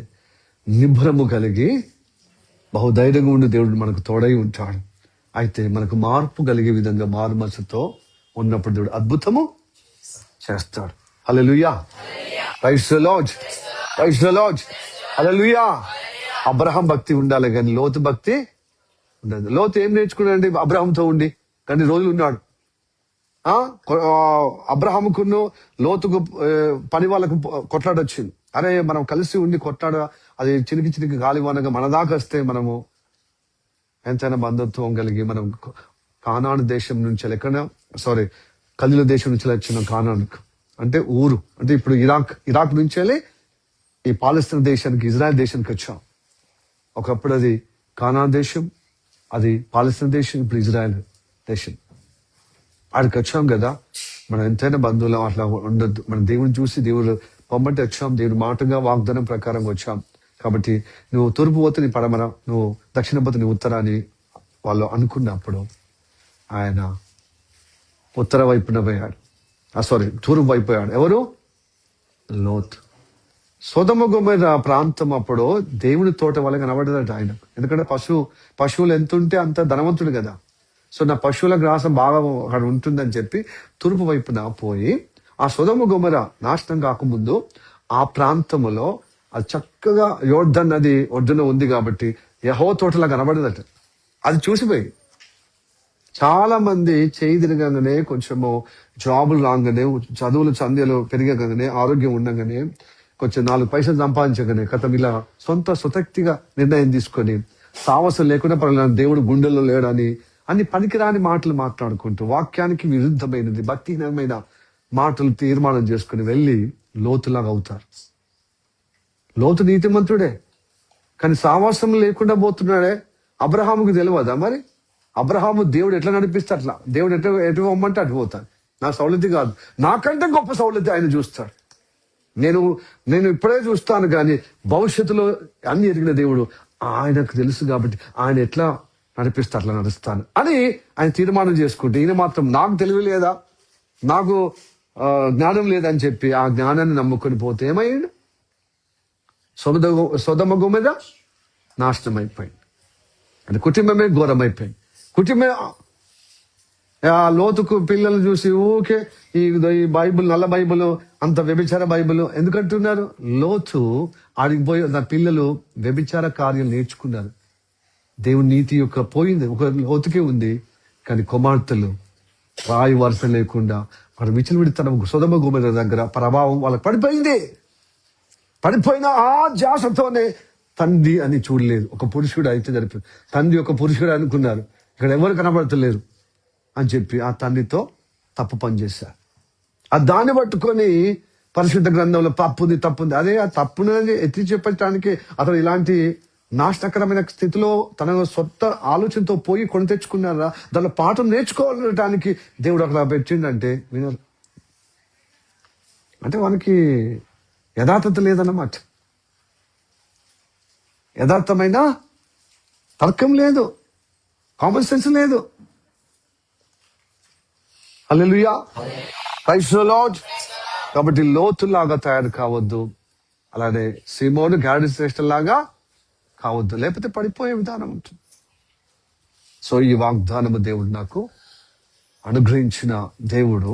నిబ్బరము కలిగి బహుధైర్యంగా ఉండి దేవుడు మనకు తోడై ఉంటాడు. అయితే మనకు మార్పు కలిగే విధంగా మారు మనసుతో ఉన్నప్పుడు దేవుడు అద్భుతము చేస్తాడు. Hallelujah, praise the lord, praise the lord, hallelujah. Abraham భక్తి ఉండాలి కానీ లోతు భక్తి ఉండదు. లోతు ఏం నేర్చుకున్నాడండి అబ్రహాంతో ఉండి? కానీ రోజులు ఉన్నాడు. అబ్రహాముకును లోతుకు పని వాళ్ళకు కొట్లాడొచ్చింది. అరే మనం కలిసి ఉండి కొట్లాడ, అది చినికి గాలివానగా మన దాకా వస్తే మనము ఎంతైనా బంధుత్వం కలిగి మనం కానాను దేశం నుంచి కలీల దేశం నుంచి వచ్చిన కానానుకు అంటే ఊరు, అంటే ఇప్పుడు ఇరాక్ నుంచి వెళ్ళి ఈ పాలస్తీన్ దేశానికి, ఇజ్రాయెల్ దేశానికి వచ్చాం. ఒకప్పుడు అది కానాన్ దేశం, అది పాలస్తీన్ దేశం, ఇప్పుడు ఇజ్రాయెల్ దేశం. ఆడికి వచ్చాం కదా, మనం ఎంతైనా బంధువులు అట్లా ఉండొద్దు. మనం దేవుని చూసి దేవుడు పొమ్మంటే వచ్చాం, దేవుడు మాటగా వాగ్దానం ప్రకారం వచ్చాం. కాబట్టి నువ్వు తూర్పు పోతే నీ పడమర, నువ్వు దక్షిణ పోతే నీ ఉత్తర అని వాళ్ళు అనుకున్నప్పుడు ఆయన ఉత్తర వైపున పోయాడు, తూర్పు వైపు పోయాడు. ఎవరు? లోతు. సొదొమ గొమొర్రా ప్రాంతం అప్పుడు దేవుని తోట వల్ల కనబడదట ఆయన. ఎందుకంటే పశువులు ఎంత ఉంటే అంత ధనవంతుడు కదా. సో నా పశువుల గ్రాసం బాగా అక్కడ ఉంటుందని చెప్పి తూర్పు వైపున పోయి, ఆ సొదొమ గొమొర్రా నాశనం కాకముందు ఆ ప్రాంతములో అది చక్కగా యోర్దాను నది ఒడ్డున ఉంది కాబట్టి యెహోవా తోటలా కనబడదట. అది చూసిపోయి చాలా మంది చేయి తిరగగానే, కొంచెము జాబులు రాగానే, చదువులు చందేలు పెరగగానే, ఆరోగ్యం ఉండగానే, కొంచెం 4 పైసలు సంపాదించగానే కథం ఇలా స్వతక్తిగా నిర్ణయం తీసుకొని సావసం లేకుండా పర్వాలేదు, దేవుడు గుండెల్లో లేడని అన్ని పనికిరాని మాటలు మాట్లాడుకుంటూ వాక్యానికి విరుద్ధమైనది భక్తిహీనమైన మాటలు తీర్మానం చేసుకుని వెళ్ళి లోతులాగా అవుతారు. లోతు నీతిమంతుడే, కానీ సావాసం లేకుండా పోతున్నాడే. అబ్రహాముకి తెలియదా మరి? అబ్రహాము దేవుడు ఎట్లా నడిపిస్తే అట్లా, దేవుడు ఎటు ఇవ్వమంటే అటు పోతాడు. నా సౌలతి కాదు, నాకంటే గొప్ప సౌలతి ఆయన చూస్తాడు. నేను ఇప్పుడే చూస్తాను, కానీ భవిష్యత్తులో అన్ని ఎరిగిన దేవుడు, ఆయనకు తెలుసు కాబట్టి ఆయన ఎట్లా నడిపిస్తే అట్లా నడుస్తాను అని ఆయన తీర్మానం చేసుకుంటే, ఈయన మాత్రం నాకు తెలివి లేదా, నాకు జ్ఞానం లేదని చెప్పి ఆ జ్ఞానాన్ని నమ్ముకొని పోతే ఏమయ్యాడు? సొదమ గోమెద నాశనం అయిపోయింది. అంటే కుటుంబమే ఘోరమైపోయింది. కుటుంబమే ఆ లోతుకు పిల్లలు చూసి ఊకే ఈ బైబుల్, నల్ల బైబుల్, అంత వ్యభిచార బైబుల్ ఎందుకంటున్నారు? లోతు ఆడికి పోయి నా పిల్లలు వ్యభిచార కార్యం నేర్చుకున్నారు. దేవుని నీతి యొక్క పోయింది, ఒక లోతుకే ఉంది. కానీ కుమార్తెలు రాయి వరుస లేకుండా వాడు విచ్చలవిడితనం సొదమ గోమెద దగ్గర ప్రభావం వాళ్ళకి పడిపోయిన ఆ జాసతోనే తండ్రి అని చూడలేదు. ఒక పురుషుడు అయితే జరిపి తండ్రి ఒక పురుషుడు అనుకున్నారు, ఇక్కడ ఎవరు కనబడతలేరు అని చెప్పి ఆ తండ్రితో తప్పు పని చేశారు. ఆ దాన్ని పట్టుకొని పరిశుద్ధ గ్రంథంలో తప్పుంది అదే ఆ తప్పుని ఎత్తి చెప్పడానికి అతను ఇలాంటి నాశనకరమైన స్థితిలో తన సొంత ఆలోచనతో పోయి కొని తెచ్చుకున్నారా? దానిలో పాఠం నేర్చుకోవడానికి దేవుడు అక్కడ పెట్టిండంటే వినరు. అంటే వానికి యథార్థత లేదన్నమాట. యథార్థమైన తర్కం లేదు, కామన్ సెన్స్ లేదు. హల్లెలూయా, ప్రైజ్ ది లార్డ్. కాబట్టి లోతులాగా తయారు కావద్దు, అలానే సీమోను గాడి శ్రేష్ఠలాగా కావద్దు, లేకపోతే పడిపోయే విధానం ఉంటుంది. సో ఈ వాగ్దానము దేవుడు నాకు అనుగ్రహించిన దేవుడు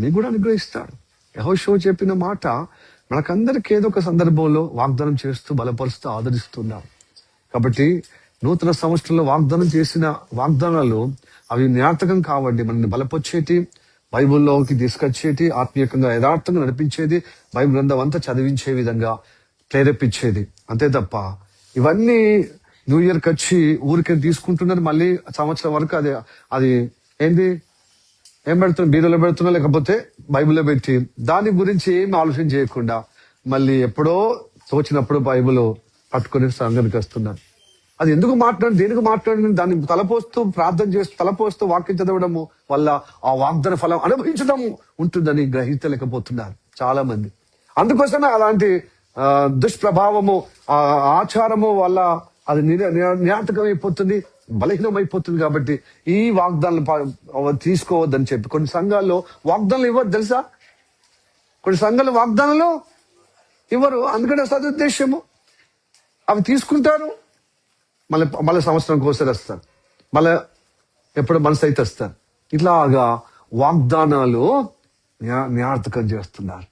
మీకు కూడా అనుగ్రహిస్తాడు. యెహోషువ చెప్పిన మాట మనకందరికి ఏదో ఒక సందర్భంలో వాగ్దానం చేస్తూ బలపరుస్తూ ఆదరిస్తున్నాం. కాబట్టి నూతన సంవత్సరంలో వాగ్దానం చేసిన వాగ్దానాలు అవి జ్ఞాపకం కావండి, మనల్ని బలపరిచేటి, బైబుల్లోకి తీసుకొచ్చేటి, ఆత్మీయంగా యథార్థంగా నడిపించేది, బైబిల్ గ్రంథం అంతా చదివించే విధంగా ప్రేరేపించేది. అంతే తప్ప ఇవన్నీ న్యూ ఇయర్కి వచ్చి ఊరికే తీసుకుంటున్నారు, మళ్ళీ సంవత్సరం వరకు అది ఏంటి ఏం పెడుతున్నా, బీరులో పెడుతున్నా, లేకపోతే బైబిల్లో పెట్టి దాని గురించి ఏమి ఆలోచన చేయకుండా మళ్ళీ ఎప్పుడో తోచినప్పుడు బైబిల్ పట్టుకుని సంఘానికి వస్తున్నారు. అది ఎందుకు దేనికి మాట్లాడి దాన్ని తలపోస్తూ ప్రార్థన చేస్తూ తలపోస్తూ వాక్యం చదవడము వల్ల ఆ వాగ్దాన ఫలం అనుభవించడం ఉంటుందని గ్రహించలేకపోతున్నారు చాలా మంది. అందుకోసమే అలాంటి దుష్ప్రభావము, ఆచారము వల్ల అది నిరాటకం అయిపోతుంది, బలహీనం అయిపోతుంది. కాబట్టి ఈ వాగ్దానాలు తీసుకోవద్దని చెప్పి కొన్ని సంఘాల్లో వాగ్దానాలు ఇవ్వరు తెలుసా? కొన్ని సంఘాలు వాగ్దానాలు ఇవ్వరు, అందుకనే సదుద్దేశము. అవి తీసుకుంటారు, మళ్ళీ సంవత్సరం కోసారి వస్తారు, మళ్ళీ ఎప్పుడు మనసు అయితే వస్తారు. ఇట్లాగా వాగ్దానాలు నిరార్థకం చేస్తున్నారు.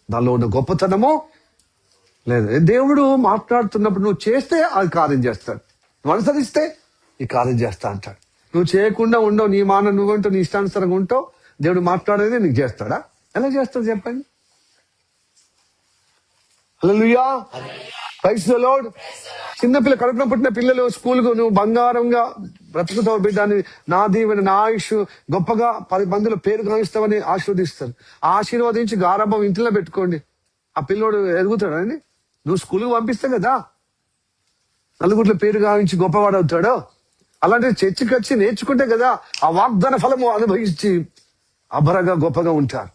దానిలో ఉన్న గొప్పతనము లేదు. దేవుడు మాట్లాడుతున్నప్పుడు నువ్వు చేస్తే అది కార్యం చేస్తాడు, నువ్వు అనుసరిస్తే ఈ కార్యం చేస్తా అంటాడు. నువ్వు చేయకుండా ఉండవు, నీ నువ్వు ఉంటావు, నీ ఇష్టానుసారంగా ఉంటావు, దేవుడు మాట్లాడేది నీకు చేస్తాడా? ఎలా చేస్తాడు చెప్పండి? హల్లెలూయా, ప్రైజ్ ది లార్డ్. చిన్నపిల్ల కడుపున పుట్టిన పిల్లలు స్కూల్కు నువ్వు బంగారంగా బ్రతుకుతావు బిడ్డని, నా దీవెన, నా ఆయుష్ గొప్పగా 10 మందిలో పేరు గావిస్తావని ఆశీర్వదిస్తారు. ఆశీర్వదించి గారాభం ఇంట్లో పెట్టుకోండి, ఆ పిల్లోడు ఎదుగుతాడని. నువ్వు స్కూల్కి పంపిస్తే కదా నలుగురిలో పేరు గావించి గొప్పవాడు అవుతాడు. అలాంటి చర్చికి వచ్చి నేర్చుకుంటే కదా ఆ వాగ్దాన ఫలము అనుభవించి అభరగా గొప్పగా ఉంటారు.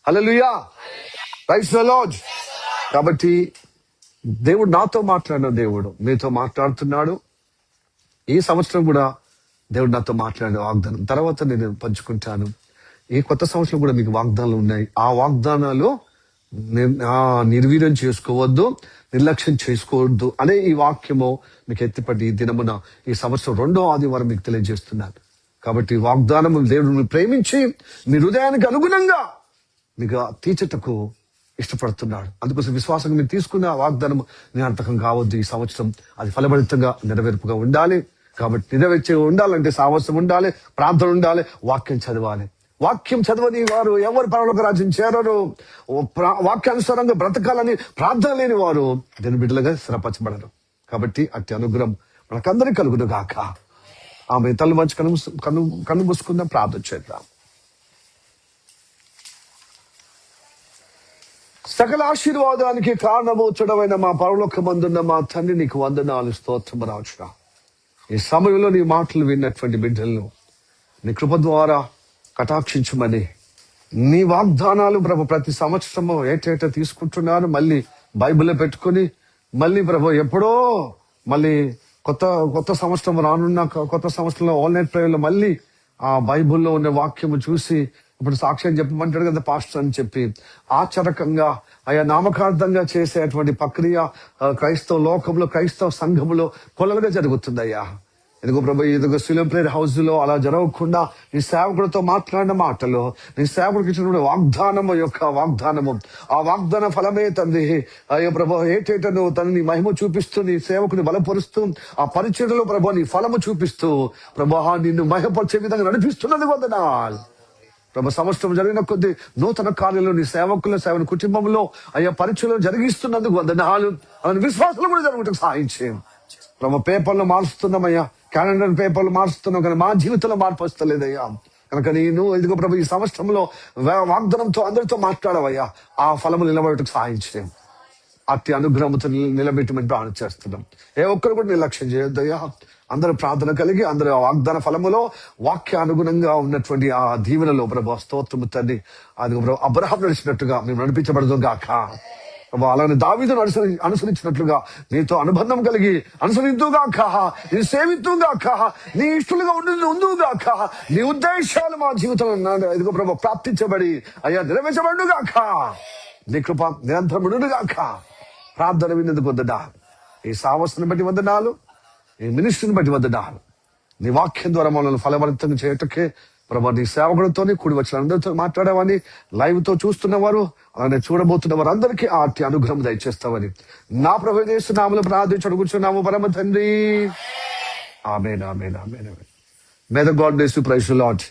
Hallelujah, praise the lord. కాబట్టి దేవుడు నాతో మాట్లాడిన దేవుడు మీతో మాట్లాడుతున్నాడు. ఈ సంవత్సరం కూడా దేవుడు నాతో మాట్లాడిన వాగ్దానం తర్వాత నేను పంచుకుంటాను. ఈ కొత్త సంవత్సరం కూడా మీకు వాగ్దానాలు ఉన్నాయి. ఆ వాగ్దానాలు నిర్వీర్యం చేసుకోవద్దు, నిర్లక్ష్యం చేసుకోవద్దు అనే ఈ వాక్యము మీకు ఎత్తిపట్టి ఈ దినమున ఈ సంవత్సరం 2వ ఆదివారం మీకు తెలియజేస్తున్నాను. కాబట్టి వాగ్దానము దేవుడిని ప్రేమించి మీ హృదయానికి అనుగుణంగా మీకు తీర్చుటకు ఇష్టపడుతున్నాడు. అందుకోసం విశ్వాసంగా మీరు తీసుకున్న వాగ్దానం నిరర్థకం కావద్దు. ఈ సంవత్సరం అది ఫలభరితంగా నెరవేర్పుగా ఉండాలి. కాబట్టి నెరవేర్చి ఉండాలంటే సాహసం ఉండాలి, ప్రార్థన ఉండాలి, వాక్యం చదవాలి. వాక్యం చదవని వారు ఎవరు పరలోక రాజ్యం చేరరు. వాక్యానుసారంగా బ్రతకాలని ప్రార్థన లేని వారు దీని బిడ్డలుగా స్థిరపరచబడరు. కాబట్టి అట్టి అనుగ్రహం మనకందరికీ కలుగును గాక. ఆమె తల్లి మంచి కన్ను మూసుకుందాం, ప్రార్థన చేద్దాం. సకల ఆశీర్వాదానికి కారణమవుతుడమైన మా పరలోకమందున్న మా తండ్రి, నీకు వందనాలు, స్తోత్రము రాజుగా. ఈ సమయంలో నీ మాటలు విన్నటువంటి బిడ్డలను నీ కృప ద్వారా కటాక్షించమని, నీ వాగ్దానాలు ప్రభు ప్రతి సంవత్సరము ఏటేటా తీసుకుంటున్నాను. మళ్ళీ బైబిల్లో పెట్టుకుని మళ్ళీ ప్రభు ఎప్పుడో మళ్ళీ కొత్త సంవత్సరం రానున్న కొత్త సంవత్సరంలో ఆన్లైన్ ప్రేయర్లో మళ్ళీ ఆ బైబిల్లో ఉన్న వాక్యము చూసి ఇప్పుడు సాక్ష్యం చెప్పమంటాడు కదా పాస్టర్ అని చెప్పి ఆచరకంగా ఆయా నామకార్థంగా చేసేటువంటి ప్రక్రియ క్రైస్తవ లోకంలో, క్రైస్తవ సంఘములో కొలలుగా జరుగుతుందయ్యా. ఇదిగో ప్రభు, ఇదిగో శిలోం ప్రేయర్ హౌస్ లో అలా జరగకుండా నీ సేవకుడితో మాట్లాడిన మాటలు, నీ సేవకుడికి ఇచ్చినటువంటి వాగ్దానము, ఆ వాగ్దాన ఫలమే తండ్రి అయ్యో ప్రభు ఏటేటను తనని మహిమ చూపిస్తూ నీ సేవకుని బలపరుస్తూ ఆ పరిచర్యలో ప్రభు నీ ఫలము చూపిస్తూ ప్రభు నిన్ను మహిమపరిచే విధంగా నడిపిస్తున్నది వందనాలు ప్రభు. సంవత్సరం జరిగిన కొద్ది నూతన కార్యాలు నీ సేవకుని కుటుంబంలో అయ్యా పరిచయం జరిగిస్తున్నందుకు వందనాలు. అలాంటి విశ్వాసాలు కూడా జరుగుటకు సహాయం చేయం ప్రభు. పేపర్లు మారుస్తున్నామయ్యా, క్యాలెండర్ పేపర్లు మారుస్తున్నాం, కానీ మా జీవితంలో మార్పు వస్తలేదయ్యా. కనుక నేను ఇదిగో ప్రభు ఈ సంవత్సరంలో వాగ్దానంతో అందరితో మాట్లాడవయ్యా, ఆ ఫలము నిలబడటకు సహాయం చేయం. అతి అనుగ్రహంతో నిలబెట్టమని ప్రార్థన చేస్తున్నాం. ఏ ఒక్కరు కూడా నిర్లక్ష్యం చేయొద్దయ్యా. అందరూ ప్రార్థన కలిగి అందరూ వాగ్దాన ఫలములో వాక్య అనుగుణంగా ఉన్నటువంటి ఆ దీవెనలో ప్రభు స్తోత్రము తండ్రి. అది ప్రభు అబ్రహాం నడిచినట్టుగా మేము నడిపించబడదు గాక. అలానే దావీదును అనుసరించినట్లుగా నీతో అనుబంధం కలిగి అనుసరిద్దుగాక, నీ సేవిద్దుగాక, నీ ఇష్టలుగా ఉందుగాక. నీ ఉద్దేశాలు మా జీవితంలో ఇదిగో ప్రభు ప్రాప్తించబడి అయ్యా నెరవేర్చబడుగాక. నీ కృప నిరంతరం ఉండుగాక. ప్రార్థన విన్నందుకు వందనాలు. ఈ సావస్సును బట్టి వందనాలు, ఈ మినిస్ట్రీని బట్టి వందనాలు. నీ వాక్యం ద్వారా మనల్ని ఫలవంతం చేయటకే ప్రభు నీ సేవకులతోని కూడి వచ్చిన అందరితో మాట్లాడేవని, లైవ్ తో చూస్తున్న వారు అలానే చూడబోతున్న వారు అందరికీ ఆర్తి అనుగ్రహం దయచేస్తామని నా ప్రభు చేస్తున్నాములు ప్రార్థించి అడుగుతున్నాము పరమ తండ్రి. Amen, amen, amen. May the God bless you. Praise the lord.